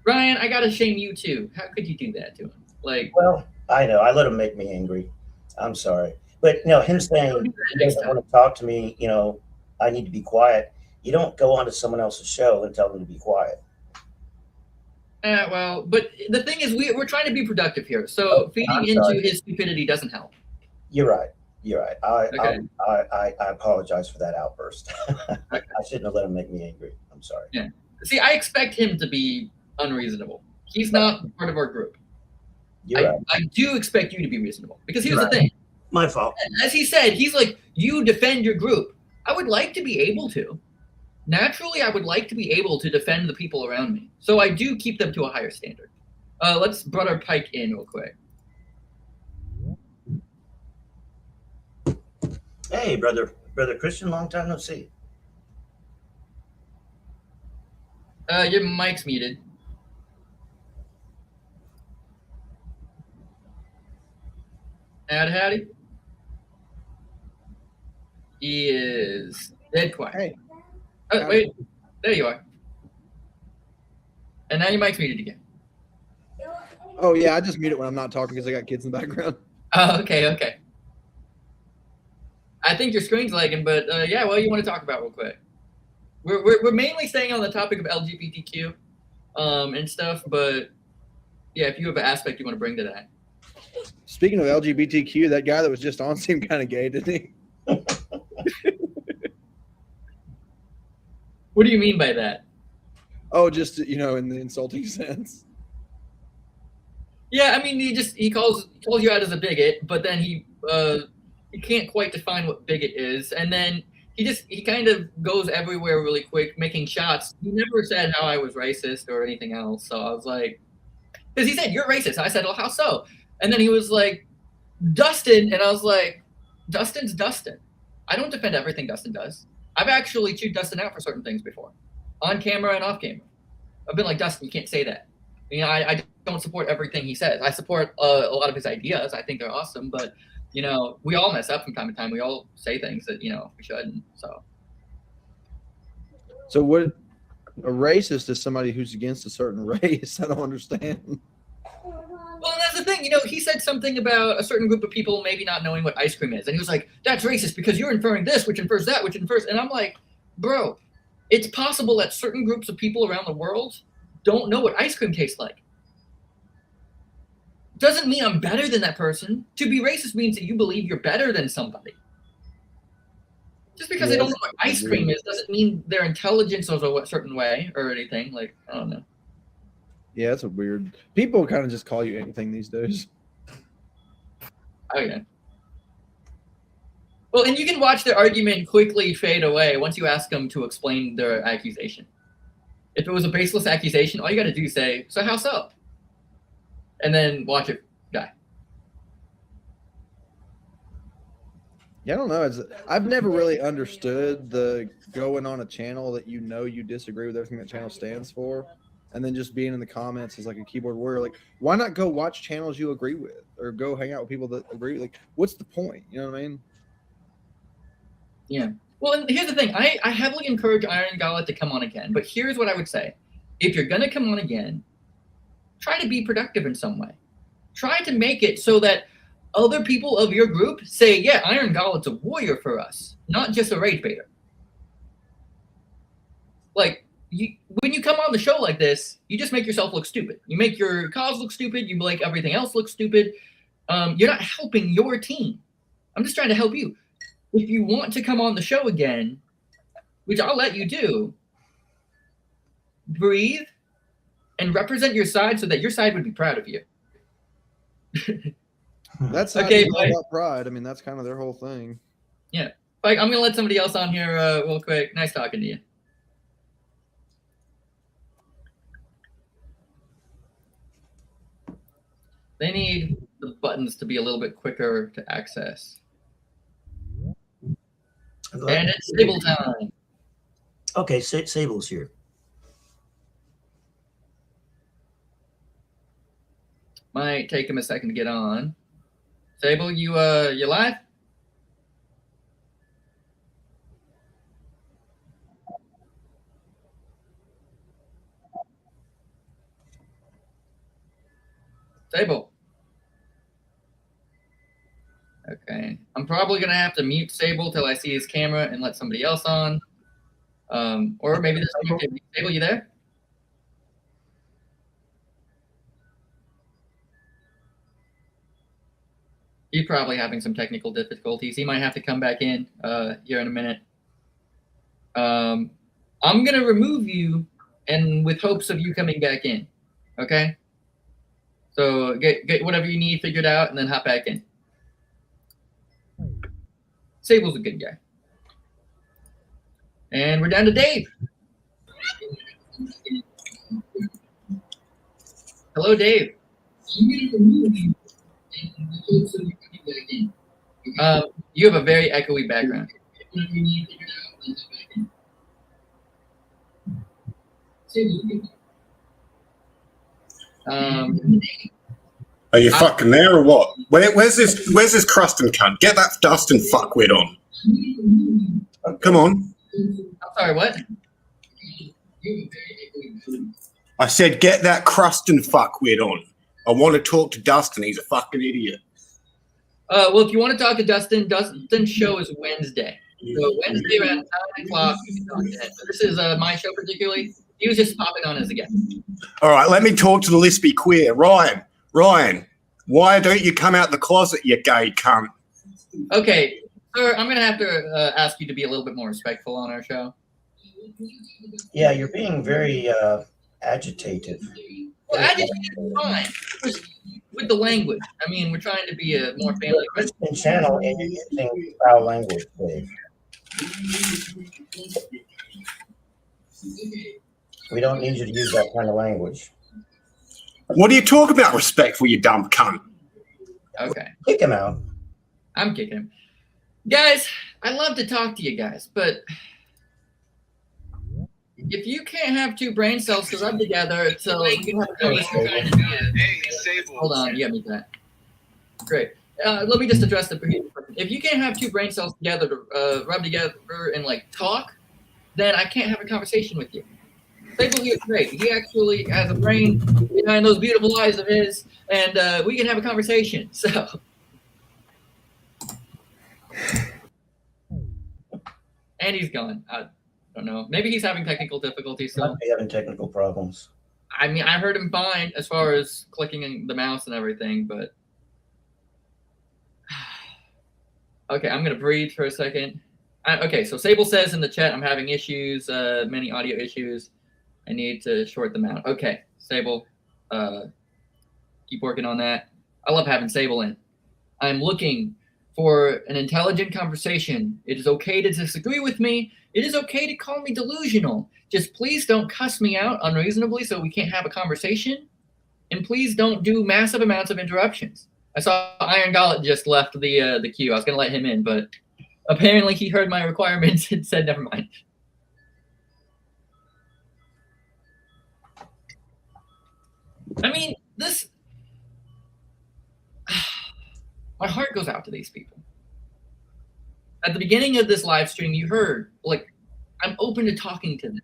Ryan, I gotta shame you too. How could you do that to him? Like, Well, I know. I let him make me angry. I'm sorry. But, him don't saying do that he next doesn't time. want to talk to me, I need to be quiet. You don't go on to someone else's show and tell them to be quiet. Well, but the thing is, we're trying to be productive here. So feeding I'm into sorry. his stupidity doesn't help. You're right. You're right. Okay. I apologize for that outburst. I shouldn't have let him make me angry. I'm sorry. Yeah. See, I expect him to be unreasonable. He's not part of our group. You're right. I do expect you to be reasonable because here's You're the thing. My fault. As he said, he's like, you defend your group. I would like to be able to. Naturally, I would like to be able to defend the people around me. So I do keep them to a higher standard. Let's Brother Pike in real quick. Hey, brother Christian, long time no see. Your mic's muted. Howdy. He is dead quiet. Hey. Oh, wait. There you are. And now your mic's muted again. Oh yeah, I just mute it when I'm not talking because I got kids in the background. Oh, okay. I think your screen's lagging, but yeah, well, you want to talk about real quick. We're mainly staying on the topic of LGBTQ and stuff, but yeah, if you have an aspect you want to bring to that. Speaking of LGBTQ, that guy that was just on seemed kind of gay, didn't he? What do you mean by that? Oh, just in the insulting sense. Yeah, I mean, he calls you out as a bigot, but then he can't quite define what bigot is, and then he kind of goes everywhere really quick, making shots. He never said how I was racist or anything else, so I was like, because he said you're racist. I said, well, how so? And then he was like, Dustin, and I was like, Dustin's Dustin. I don't defend everything Dustin does. I've actually chewed Dustin out for certain things before, on camera and off camera. I've been like, Dustin, you can't say that. I don't support everything he says. I support a lot of his ideas. I think they're awesome, but we all mess up from time to time. We all say things that we shouldn't. So what? A racist is somebody who's against a certain race. I don't understand. Well, that's the thing. He said something about a certain group of people maybe not knowing what ice cream is, and he was like, "That's racist because you're inferring this, which infers that, which infers." And I'm like, bro, it's possible that certain groups of people around the world don't know what ice cream tastes like. Doesn't mean I'm better than that person. To be racist means that you believe you're better than somebody. Just because they don't know what ice cream is doesn't mean their intelligence is a certain way or anything. Like, I don't know. Yeah, it's a weird. People kind of just call you anything these days. Oh, yeah. Well, and you can watch their argument quickly fade away once you ask them to explain their accusation. If it was a baseless accusation, all you got to do is say, so how so? And then watch it die. Yeah, I don't know. I've never really understood the going on a channel that you disagree with everything that channel stands for, and then just being in the comments as like a keyboard warrior. Like, why not go watch channels you agree with, or go hang out with people that agree? Like, what's the point? You know what I mean? Yeah. Well, and here's the thing. I heavily encourage Iron Gauntlet to come on again, but here's what I would say. If you're going to come on again, try to be productive in some way. Try to make it so that other people of your group say, yeah, Iron Gauntlet's a warrior for us, not just a rage baiter. Like, when you come on the show like this, you just make yourself look stupid. You make your cause look stupid. You make everything else look stupid. You're not helping your team. I'm just trying to help you. If you want to come on the show again, which I'll let you do, breathe and represent your side so that your side would be proud of you. That's okay, all about pride. I mean, that's kind of their whole thing. Yeah. Like, I'm going to let somebody else on here real quick. Nice talking to you. They need the buttons to be a little bit quicker to access. And it's Sable time. Okay, Sable's here. Might take him a second to get on. Sable, you live? Sable. Okay. I'm probably going to have to mute Sable till I see his camera and let somebody else on. Or maybe there's some activity. Sable, you there? He's probably having some technical difficulties. He might have to come back in here in a minute. I'm going to remove you and with hopes of you coming back in. Okay? So get whatever you need figured out and then hop back in. Sable's a good guy. And we're down to Dave. Hello, Dave. You have a very echoey background. Are you fucking there or what? Where's this Cruston cunt? Get that Dustin fuckwit on. Come on. I'm sorry, what? I said get that Cruston fuckwit on. I want to talk to Dustin. He's a fucking idiot. Well, if you want to talk to Dustin, Dustin's show is Wednesday. So Wednesday around 9 o'clock, you can talk to him. So this is my show particularly. He was just popping on as a guest. All right, let me talk to the Lispy queer. Ryan, why don't you come out the closet, you gay cunt? Okay, sir, I'm going to have to ask you to be a little bit more respectful on our show. Yeah, you're being very agitative. Well, agitated is fine. Just with the language. I mean, we're trying to be a more family. Christian channel and you're using foul language, Dave. We don't need you to use that kind of language. What are you talking about, respectful, you dumb cunt? Okay. Kick him out. I'm kicking him. Guys, I love to talk to you guys, but if you can't have two brain cells to rub together, so we can have a conversation. Hold on, you got me that. Great. Let me just address the. If you can't have two brain cells together to rub together and like talk, then I can't have a conversation with you. Sable here is great. He actually has a brain behind those beautiful eyes of his, and we can have a conversation. So. And he's gone. I don't know. Maybe he's having technical difficulties. He might be having technical problems. I mean, I heard him fine as far as clicking the mouse and everything, but okay, I'm gonna breathe for a second. Okay, so Sable says in the chat, I'm having issues, many audio issues. I need to short them out. Okay, Sable, keep working on that. I love having Sable in. I'm looking for an intelligent conversation. It is okay to disagree with me. It is okay to call me delusional. Just please don't cuss me out unreasonably so we can't have a conversation. And please don't do massive amounts of interruptions. I saw Iron Gauntlet just left the queue. I was going to let him in, but apparently he heard my requirements and said, never mind. I mean, this... My heart goes out to these people. At the beginning of this live stream, you heard, like, I'm open to talking to them.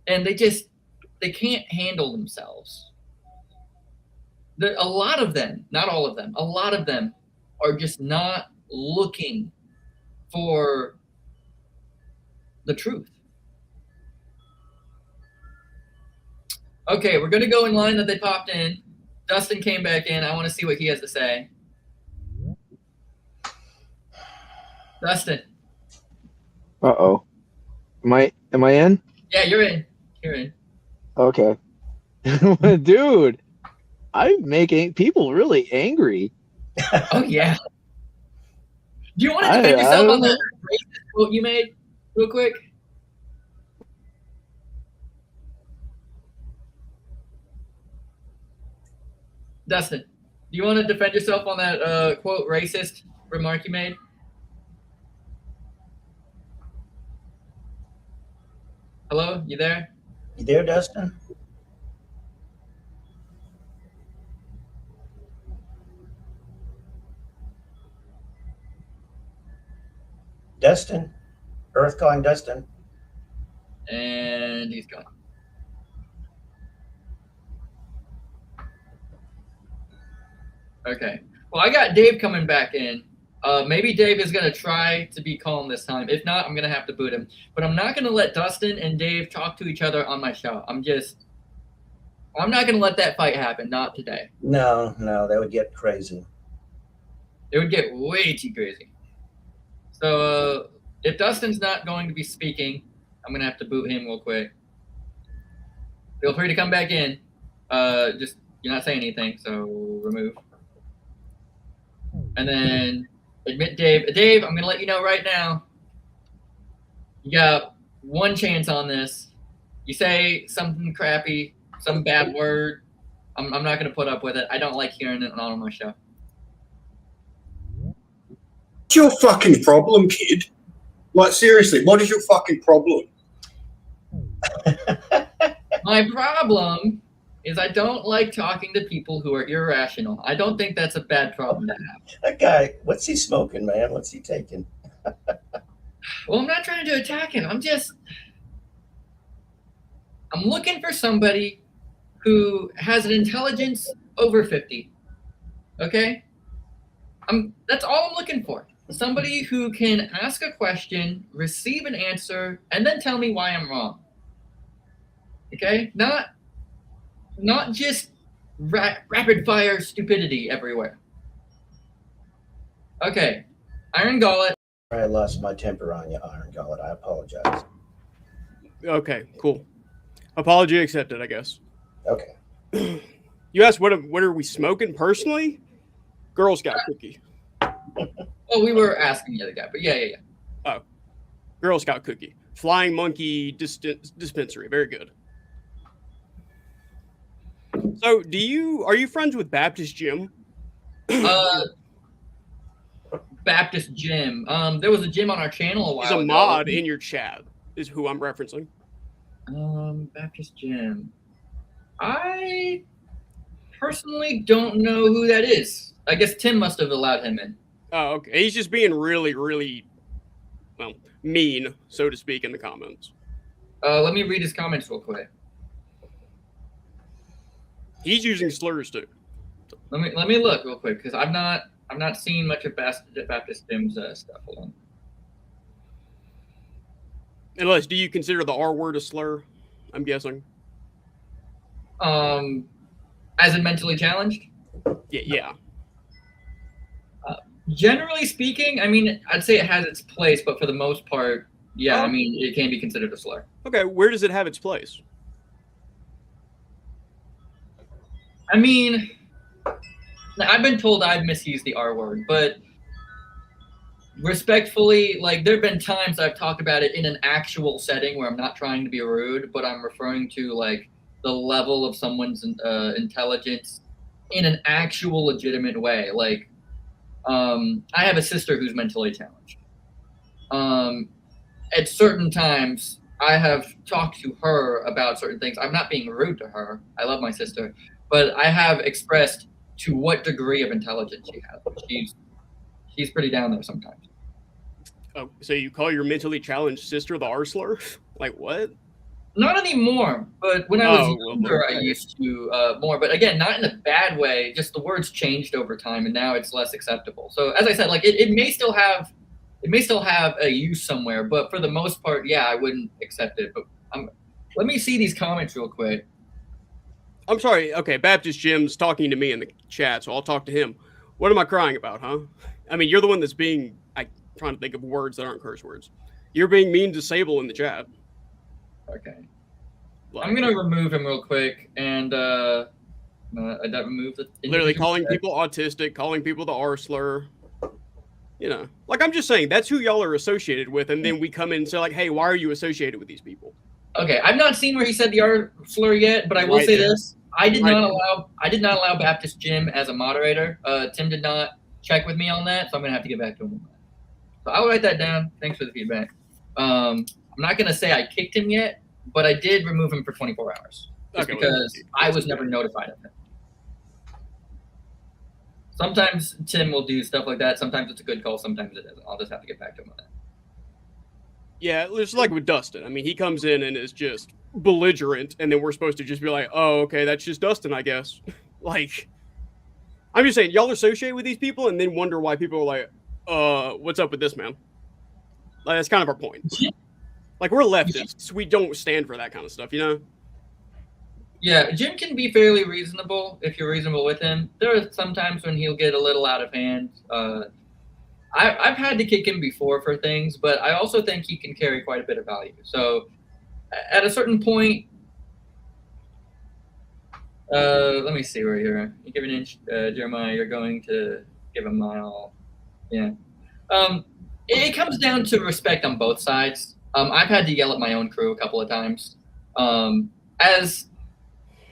And they can't handle themselves. A lot of them, not all of them, a lot of them are just not looking for the truth. Okay, we're going to go in line that they popped in. Dustin came back in. I want to see what he has to say. Dustin. Uh-oh. Am I in? Yeah, you're in. You're in. Okay. Dude, I'm making people really angry. Oh, yeah. Do you want to defend yourself on that racist quote you made real quick? Dustin, do you want to defend yourself on that quote racist remark you made? Hello, you there? You there, Dustin? Dustin? Earth calling Dustin. And he's gone. Okay. Well, I got Dave coming back in. Maybe Dave is going to try to be calm this time. If not, I'm going to have to boot him. But I'm not going to let Dustin and Dave talk to each other on my show. I'm not going to let that fight happen. Not today. No, that would get crazy. It would get way too crazy. So if Dustin's not going to be speaking, I'm going to have to boot him real quick. Feel free to come back in. Just you're not saying anything, so remove. And then admit Dave. Dave, I'm going to let you know right now. You got one chance on this. You say something crappy, some bad word. I'm not going to put up with it. I don't like hearing it on my show. What's your fucking problem, kid? Like, seriously, what is your fucking problem? My problem is I don't like talking to people who are irrational. I don't think that's a bad problem to have. That guy, what's he smoking, man? What's he taking? Well, I'm not trying to attack him. I'm looking for somebody who has an intelligence over 50. Okay? That's all I'm looking for. Somebody who can ask a question, receive an answer, and then tell me why I'm wrong. Okay? Not just rapid fire stupidity everywhere. Okay. Iron Gauntlet. I lost my temper on you, Iron Gauntlet. I apologize. Okay, cool. Apology accepted, I guess. Okay. You asked what are we smoking personally? Girl Scout cookie. Oh, we were asking the other guy, but yeah. Oh, Girl Scout cookie. Flying monkey dispensary. Very good. So, are you friends with Baptist Jim? Baptist Jim. There was a Jim on our channel a while ago. He's a mod in your chat, is who I'm referencing. Baptist Jim. I personally don't know who that is. I guess Tim must have allowed him in. Oh, okay. He's just being really, really, well, mean, so to speak, in the comments. Let me read his comments real quick. He's using slurs too. Let me look real quick because I'm not seeing much of Baptist Jim's stuff. Hold on. Unless, do you consider the R word a slur? I'm guessing. As in mentally challenged? Yeah. Generally speaking, I mean, I'd say it has its place, but for the most part, yeah, I mean, it can be considered a slur. Okay, where does it have its place? I mean, I've been told I've misused the R word, but respectfully, like, there have been times I've talked about it in an actual setting where I'm not trying to be rude, but I'm referring to, like, the level of someone's intelligence in an actual legitimate way. Like, I have a sister who's mentally challenged. At certain times, I have talked to her about certain things. I'm not being rude to her. I love my sister. But I have expressed to what degree of intelligence she has. She's pretty down there sometimes. Oh, so you call your mentally challenged sister the R slur? Like what? Not anymore, but when I was younger, I used to more. But again, not in a bad way. Just the words changed over time, and now it's less acceptable. So as I said, like it may still have a use somewhere, but for the most part, yeah, I wouldn't accept it. But let me see these comments real quick. I'm sorry. Okay, Baptist Jim's talking to me in the chat, so I'll talk to him. What am I crying about, huh? I mean, you're the one that's I'm trying to think of words that aren't curse words. You're being mean to Sable in the chat. Okay. I'm going to remove him real quick, and I remove the... Literally calling people autistic, calling people the R slur. You know, like I'm just saying, that's who y'all are associated with, and then we come in and say like, hey, why are you associated with these people? Okay, I've not seen where he said the R slur yet, but I will say this. I did not allow Baptist Jim as a moderator. Tim did not check with me on that, so I'm going to have to get back to him on that. So I'll write that down. Thanks for the feedback. I'm not going to say I kicked him yet, but I did remove him for 24 hours. Just because I was never notified of him. Sometimes Tim will do stuff like that. Sometimes it's a good call. Sometimes it isn't. I'll just have to get back to him on that. Yeah, it's like with Dustin. I mean, he comes in and is just belligerent, and then we're supposed to just be like, oh, okay, that's just Dustin, I guess. Like, I'm just saying, y'all associate with these people and then wonder why people are like, what's up with this man? Like, that's kind of our point. Like, we're leftists. We don't stand for that kind of stuff, you know? Yeah, Jim can be fairly reasonable if you're reasonable with him. There are some times when he'll get a little out of hand. I've had to kick him before for things, but I also think he can carry quite a bit of value. So at a certain point, let me see where you're. You give an inch, Jeremiah. You're going to give a mile. Yeah. It comes down to respect on both sides. I've had to yell at my own crew a couple of times.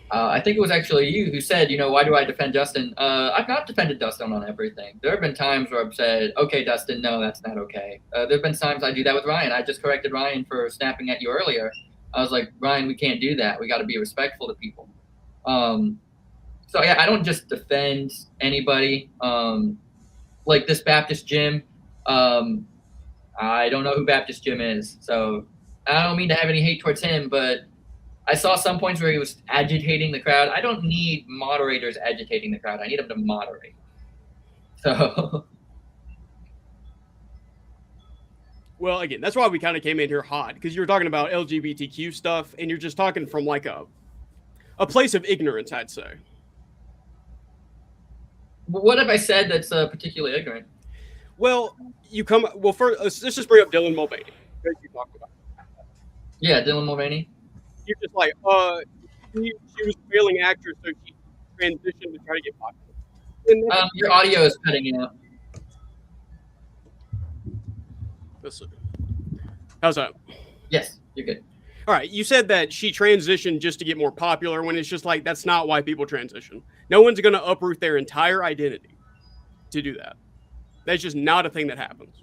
I think it was actually you who said, why do I defend Dustin? I've not defended Dustin on everything. There have been times where I've said, okay, Dustin, no, that's not okay. There have been times I do that with Ryan. I just corrected Ryan for snapping at you earlier. I was like, Ryan, we can't do that. We got to be respectful to people. So yeah, I don't just defend anybody. Like this Baptist Jim, I don't know who Baptist Jim is. So I don't mean to have any hate towards him, but I saw some points where he was agitating the crowd. I don't need moderators agitating the crowd. I need them to moderate. So. Well, again, that's why we kind of came in here hot, because you were talking about LGBTQ stuff, and you're just talking from like a place of ignorance, I'd say. What have I said that's particularly ignorant? Well, first, let's just bring up Dylan Mulvaney. Because you talked about it. Yeah, Dylan Mulvaney. You're just like, she was a failing actress, so she transitioned to try to get popular. Your audio is cutting out. Listen. How's that? Yes, you're good. All right, you said that she transitioned just to get more popular, when it's just like, that's not why people transition. No one's going to uproot their entire identity to do that. That's just not a thing that happens.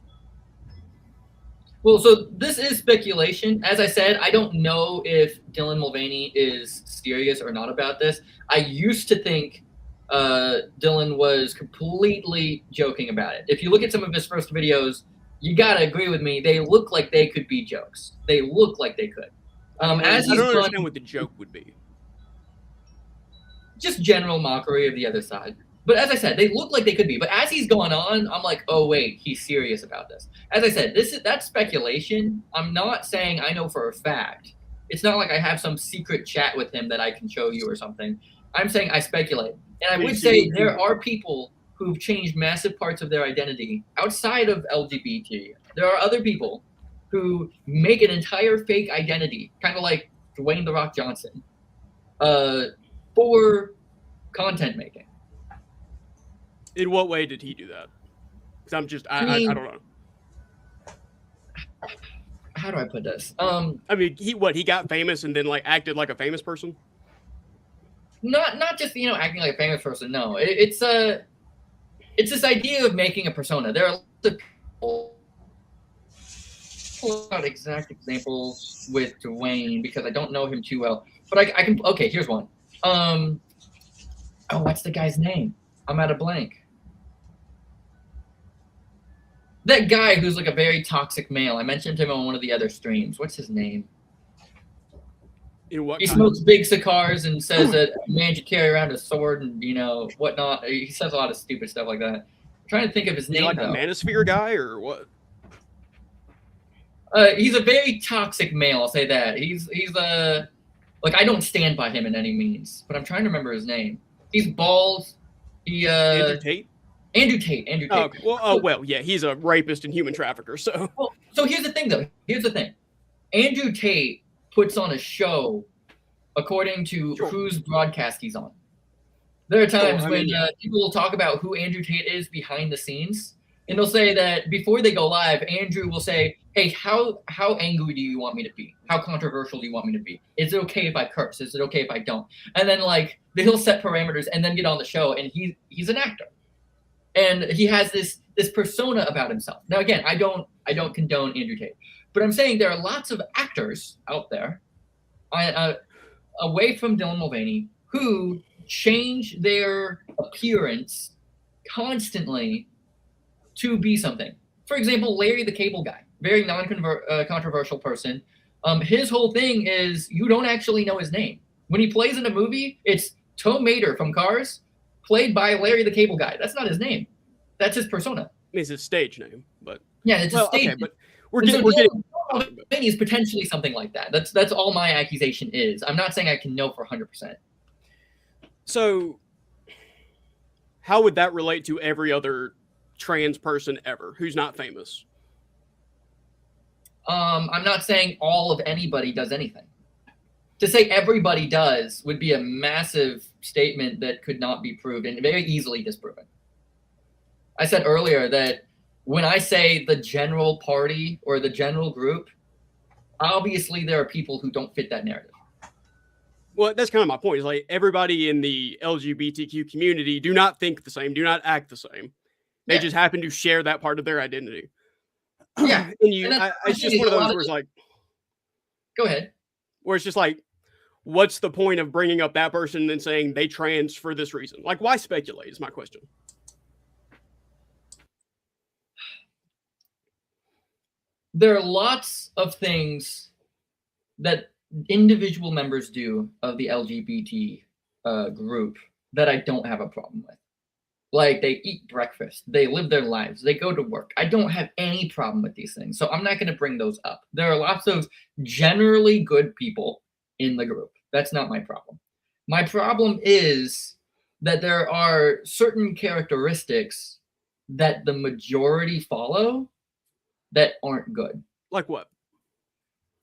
Well, so this is speculation. As I said, I don't know if Dylan Mulvaney is serious or not about this. I used to think Dylan was completely joking about it. If you look at some of his first videos, you got to agree with me. They look like they could be jokes. They look like they could. I don't understand what the joke would be. Just general mockery of the other side. But as I said, they look like they could be. But as he's going on, I'm like, oh, wait, he's serious about this. As I said, that's speculation. I'm not saying I know for a fact. It's not like I have some secret chat with him that I can show you or something. I'm saying I speculate. And I would say there are people who've changed massive parts of their identity outside of LGBT. There are other people who make an entire fake identity, kind of like Dwayne "The Rock" Johnson, for content making. In what way did he do that? Because I don't know. How do I put this? I mean, he got famous and then like acted like a famous person? Not just acting like a famous person. No, it's this idea of making a persona. There are lots of people. Pull out exact examples with Dwayne because I don't know him too well, but I can. Okay, here's one. What's the guy's name? I'm at a blank. That guy who's like a very toxic male. I mentioned him on one of the other streams. What's his name? He smokes big cigars and says that a man should carry around a sword and whatnot. He says a lot of stupid stuff like that. I'm trying to think of his name. Like a manosphere guy or what? He's a very toxic male. I'll say that. He's like I don't stand by him in any means, but I'm trying to remember his name. He's bald. Andrew Tate. Andrew Tate. Well, yeah, he's a rapist and human trafficker. So, so here's the thing, though. Here's the thing. Andrew Tate puts on a show according to whose broadcast he's on. There are times when people will talk about who Andrew Tate is behind the scenes, and they'll say that before they go live, Andrew will say, "Hey, how angry do you want me to be? How controversial do you want me to be? Is it okay if I curse? Is it okay if I don't?" And then he'll set parameters and then get on the show, and he's an actor. And he has this persona about himself. Now, again, I don't condone Andrew Tate, but I'm saying there are lots of actors out there, away from Dylan Mulvaney, who change their appearance constantly to be something. For example, Larry the Cable Guy, very non-controversial person. His whole thing is you don't actually know his name. When he plays in a movie, it's Tow Mater from Cars. played by Larry the Cable Guy. That's not his name. That's his persona. It's his stage name, but Yeah, it's a stage. okay, but we're getting. He's potentially something like that. That's all my accusation is. I'm not saying I can know for 100%. So, how would that relate to every other trans person ever who's not famous? I'm not saying all of anybody does anything. To say everybody does would be a massive statement that could not be proved and very easily disproven. I said earlier that when I say the general party or the general group, obviously there are people who don't fit that narrative. Well, that's kind of my point. Is like everybody in the LGBTQ community do not think the same, do not act the same. They just happen to share that part of their identity. Yeah, and it's just one of those where it's like, go ahead. Where it's just like, what's the point of bringing up that person and saying they trans for this reason? Like, why speculate? Is my question. There are lots of things that individual members do of the LGBT group that I don't have a problem with. Like, they eat breakfast, they live their lives, they go to work. I don't have any problem with these things, so I'm not going to bring those up. There are lots of generally good people in the group. That's not my problem. My problem is that there are certain characteristics that the majority follow that aren't good. Like what?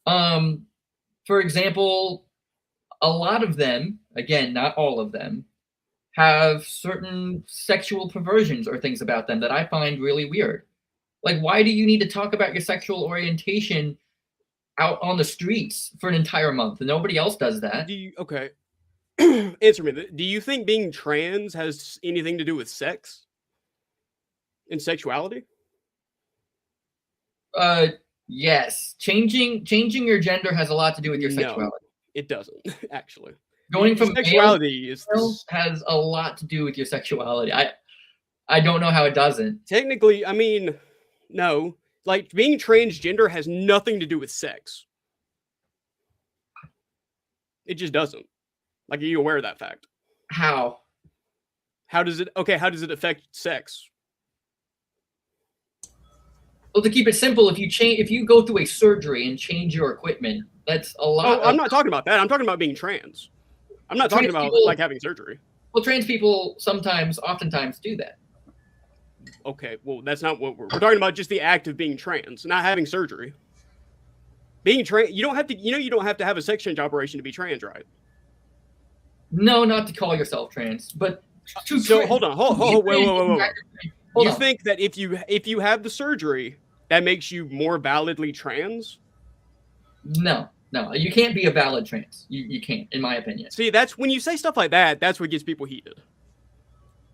For example, a lot of them, again, not all of them, have certain sexual perversions or things about them that I find really weird. Like, why do you need to talk about your sexual orientation out on the streets for an entire month? Nobody else does that. Okay. Answer me. Do you think being trans has anything to do with sex and sexuality? Yes. Changing your gender has a lot to do with your sexuality. No, it doesn't, actually. Going from sexuality has a lot to do with your sexuality. I don't know how it doesn't. Technically, I mean, no. Like, being transgender has nothing to do with sex. It just doesn't. Like, are you aware of that fact? How? How does it affect sex? Well, to keep it simple, if you go through a surgery and change your equipment, that's a lot. Oh, I'm not talking about that. I'm talking about being trans. I'm not talking about like having surgery. Well, trans people oftentimes do that. Okay, well, that's not what we're talking about. Just the act of being trans, not having surgery. Being trans, you don't have to have a sex change operation to be trans, right? No, not to call yourself trans, but hold on, wait. You think that if you have the surgery, that makes you more validly trans? No, you can't be a valid trans. You can't, in my opinion. See, that's when you say stuff like that, that's what gets people heated.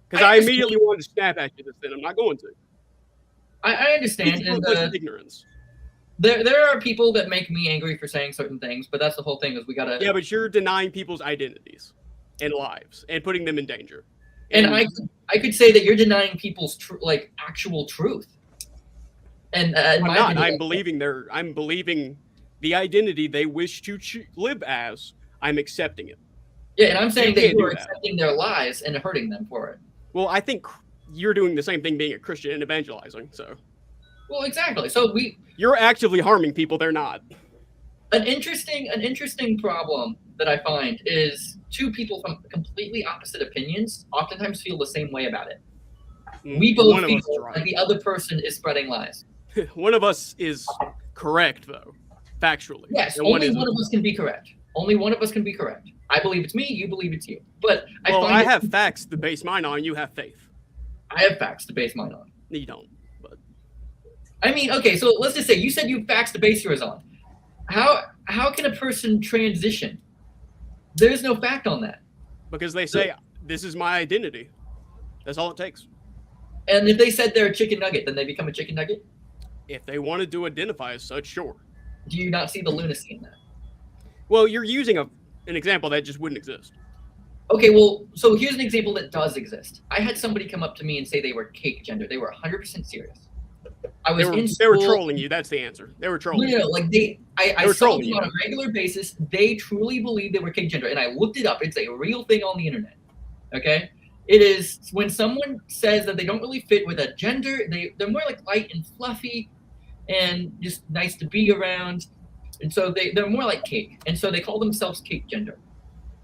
Because I immediately wanted to snap at you this thing. I'm not going to. I understand. Ignorance. There are people that make me angry for saying certain things, but that's the whole thing is we gotta. Yeah, but you're denying people's identities and lives and putting them in danger. And I could say that you're denying people's actual truth. And I'm believing the identity they wish to live as. I'm accepting it. Yeah, and I'm saying that you are accepting their lies and hurting them for it. Well, I think you're doing the same thing being a Christian and evangelizing. So. Well, exactly. So you're actively harming people. They're not. An interesting problem that I find is two people from completely opposite opinions oftentimes feel the same way about it. We both feel like the other person is spreading lies. One of us is correct, though, factually. Yes, only one of us can be correct. Only one of us can be correct. I believe it's me, you believe it's you. But I have facts to base mine on, you have faith. I have facts to base mine on. No, you don't. But I mean, okay, so let's just say you said you have facts to base yours on. How can a person transition? There's no fact on that. Because they say, this is my identity. That's all it takes. And if they said they're a chicken nugget, then they become a chicken nugget? If they wanted to identify as such, sure. Do you not see the lunacy in that? Well, you're using an example that just wouldn't exist. Okay, well, so here's an example that does exist. I had somebody come up to me and say they were cake gender. They were 100% serious. They were trolling you. That's the answer. They were trolling you. No, like I saw them on a regular basis. They truly believe they were cake gender. And I looked it up. It's a real thing on the internet. Okay? It is when someone says that they don't really fit with a gender, they're more like light and fluffy and just nice to be around. And so they're more like cake. And so they call themselves cake gender.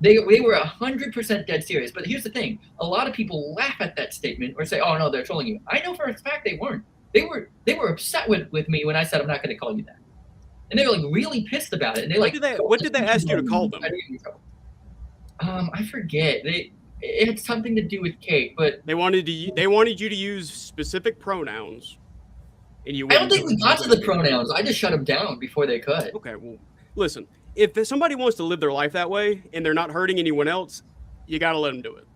They were 100% dead serious. But here's the thing. A lot of people laugh at that statement or say, oh, no, they're trolling you. I know for a fact they weren't. They were upset with me when I said I'm not going to call you that. And they were like really pissed about it. And What did they ask you to call them? I forget. It had something to do with cake, but They wanted you to use specific pronouns, and you. I don't think we got to the pronouns. I just shut them down before they could. Okay, well, listen. If somebody wants to live their life that way and they're not hurting anyone else, you got to let them do it.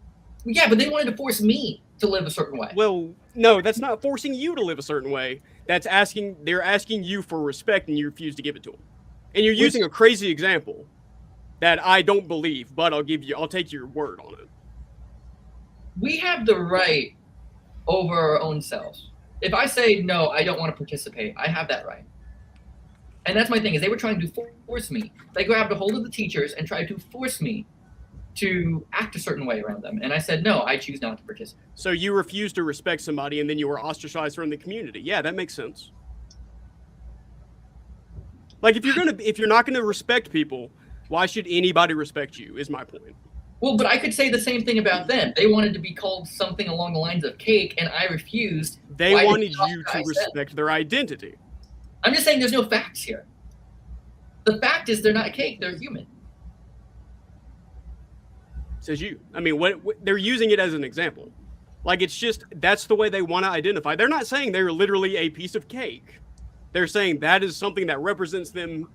Yeah, but they wanted to force me to live a certain way. Well, no, that's not forcing you to live a certain way. They're asking you for respect, and you refuse to give it to them. And you're using a crazy example that I don't believe, but I'll take your word on it. We have the right over our own selves. If I say, no, I don't want to participate, I have that right. And that's my thing, is they were trying to force me. They grabbed a hold of the teachers and tried to force me to act a certain way around them. And I said, no, I choose not to participate. So you refused to respect somebody, and then you were ostracized from the community. Yeah, that makes sense. Like, if you're not gonna respect people, why should anybody respect you, is my point. Well, but I could say the same thing about them. They wanted to be called something along the lines of cake, and I refused. They wanted you to respect their identity. I'm just saying there's no facts here. The fact is they're not cake, they're human. Says you. I mean, what they're using it as an example. Like, it's just, that's the way they want to identify. They're not saying they're literally a piece of cake. They're saying that is something that represents them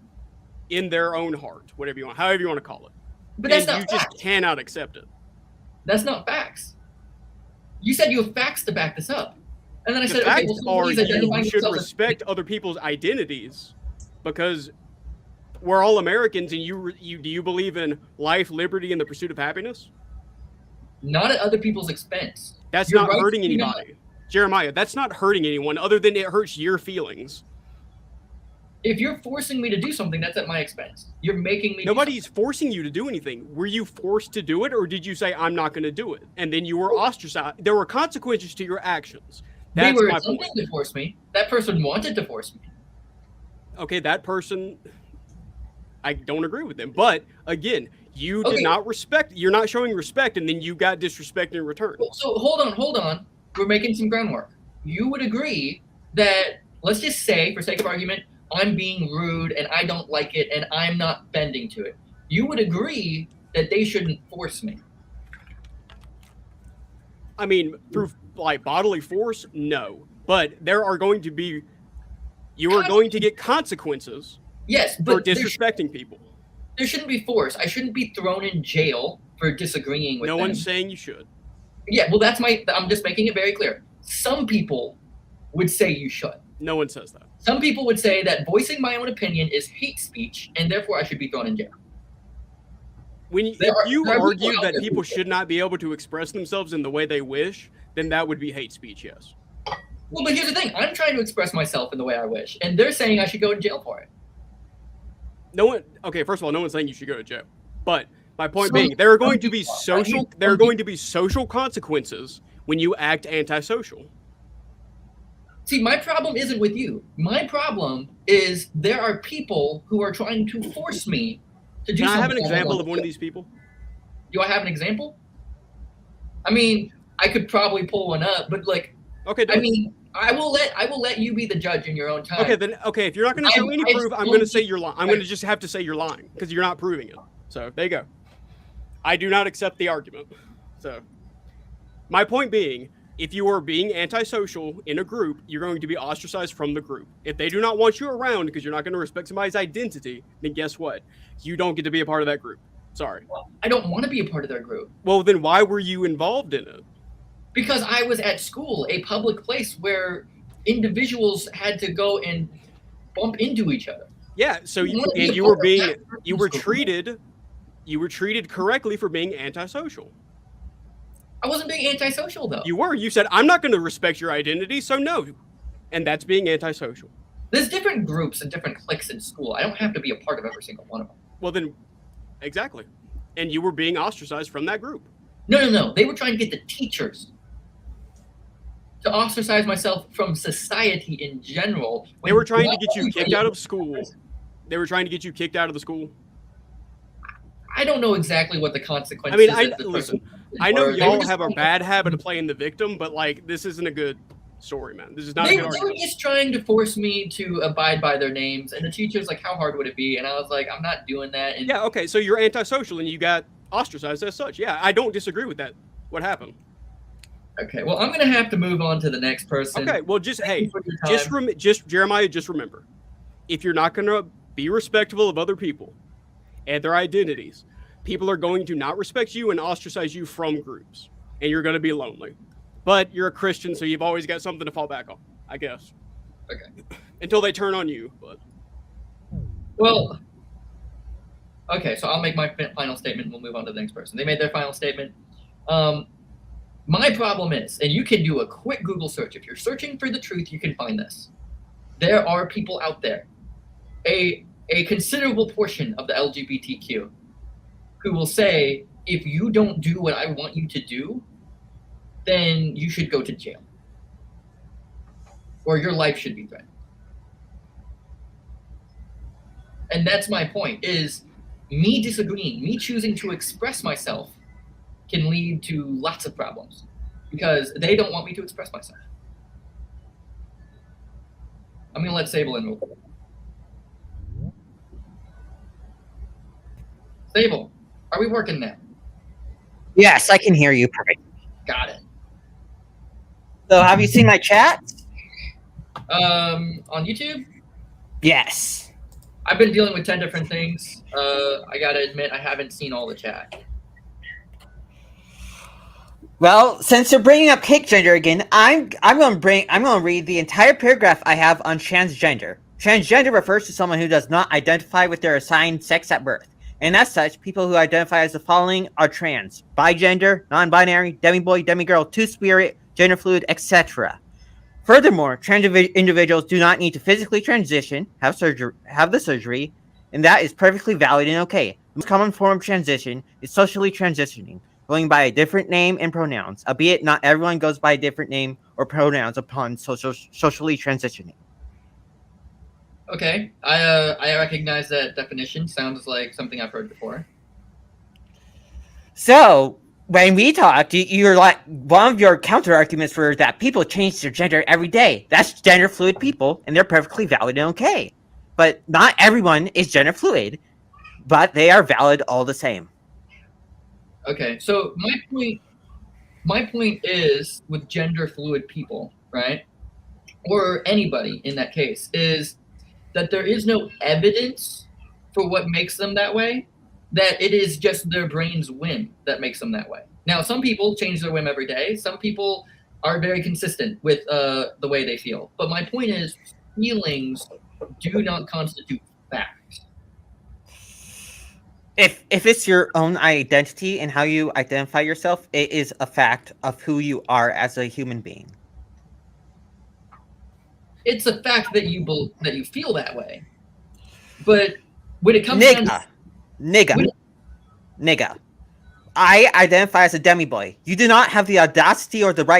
in their own heart, however you want to call it. But that's and not you facts. just cannot accept it. That's not facts. You said you have facts to back this up. And then I The said, okay, facts well, are somebody's identifying you should themselves as respect other people's identities, because we're all Americans, and do you believe in life, liberty, and the pursuit of happiness? not at other people's expense. That's You're not right hurting to do anybody. Jeremiah, that's not hurting anyone other than it hurts your feelings. If you're forcing me to do something, that's at my expense. You're making me. Nobody's forcing you to do anything. Were you forced to do it, or did you say, I'm not going to do it? And then you were ostracized. There were consequences to your actions. That's they were my attempting point. to force me. That person wanted to force me. Okay, that person, I don't agree with them. But again, you did not respect. You're not showing respect, and then you got disrespect in return. So hold on. We're making some groundwork. You would agree that, let's just say, for sake of argument, I'm being rude and I don't like it and I'm not bending to it. You would agree that they shouldn't force me. I mean, through like bodily force, no. But there are going to be, you are going to get consequences. Yes, for but disrespecting people. There shouldn't be force. I shouldn't be thrown in jail for disagreeing with them. No one's saying you should. Yeah, well, I'm just making it very clear. Some people would say you should. No one says that. Some people would say that voicing my own opinion is hate speech, and therefore I should be thrown in jail. If you argue that people should not be able to express themselves in the way they wish, then that would be hate speech, yes. Well, but here's the thing. I'm trying to express myself in the way I wish, and they're saying I should go to jail for it. Okay, first of all, no one's saying you should go to jail. But my point being, there are going to be social consequences when you act antisocial. See, my problem isn't with you. My problem is there are people who are trying to force me to do something. Can I have an example of one of these people? Do I have an example? I mean, I could probably pull one up, but like, okay, I will let you be the judge in your own time. Okay, if you're not going to show any proof, I'm going to say you're lying. I'm going to just have to say you're lying because you're not proving it. So there you go. I do not accept the argument. So my point being, if you are being antisocial in a group, you're going to be ostracized from the group. If they do not want you around because you're not going to respect somebody's identity, then guess what? You don't get to be a part of that group. Sorry. Well, I don't want to be a part of their group. Well, then why were you involved in it? Because I was at school, a public place where individuals had to go and bump into each other. Yeah, so you were treated correctly for being antisocial. I wasn't being antisocial, though. You were. You said, I'm not going to respect your identity, so no. And that's being antisocial. There's different groups and different cliques in school. I don't have to be a part of every single one of them. Well, then, exactly. And you were being ostracized from that group. No. They were trying to get the teachers to ostracize myself from society in general. They were trying to get you kicked out of school. They were trying to get you kicked out of the school. I don't know exactly what the consequences. I mean, listen. I know y'all have a bad habit of playing the victim, but like, this isn't a good story, man. This is not a good argument. They were just trying to force me to abide by their names, and the teacher's like, "How hard would it be?" And I was like, "I'm not doing that." And yeah, okay, so you're antisocial and you got ostracized as such. Yeah, I don't disagree with that. What happened? Okay, well, I'm gonna have to move on to the next person. Okay, well, just Jeremiah, just remember, if you're not gonna be respectful of other people and their identities, people are going to not respect you and ostracize you from groups, and you're going to be lonely. But you're a Christian, so you've always got something to fall back on, I guess. Okay. Until they turn on you, but. Well, okay, so I'll make my final statement and we'll move on to the next person. They made their final statement. My problem is, and you can do a quick Google search. If you're searching for the truth, you can find this. There are people out there, a considerable portion of the LGBTQ, who will say, if you don't do what I want you to do, then you should go to jail. Or your life should be threatened. And that's my point, is me disagreeing, me choosing to express myself can lead to lots of problems because they don't want me to express myself. I'm going to let Sable in real quick. Sable, are we working now? Yes, I can hear you perfect. Got it. So have you seen my chat? On YouTube? Yes. I've been dealing with 10 different things. I gotta admit, I haven't seen all the chat. Well, since you're bringing up cake gender again, I'm gonna read the entire paragraph I have on transgender. Transgender refers to someone who does not identify with their assigned sex at birth, and as such, people who identify as the following are trans, bigender, non-binary, demi-boy, demi-girl, two-spirit, gender fluid, etc. Furthermore, trans individuals do not need to physically transition, have the surgery, and that is perfectly valid and okay. The most common form of transition is socially transitioning, going by a different name and pronouns, albeit not everyone goes by a different name or pronouns upon socially transitioning. Okay, I recognize that definition. Sounds like something I've heard before. So, when we talked, you're like, one of your counter arguments for that people change their gender every day. That's gender fluid people, and they're perfectly valid and okay. But not everyone is gender fluid, but they are valid all the same. Okay, so my point is with gender fluid people, right? Or anybody in that case, is that there is no evidence for what makes them that way, that it is just their brain's whim that makes them that way. Now, some people change their whim every day. Some people are very consistent with the way they feel. But my point is, feelings do not constitute facts. If it's your own identity and how you identify yourself, it is a fact of who you are as a human being. It's a fact that you feel that way. But when it comes down to... Nigga. I identify as a demi-boy. You do not have the audacity or the right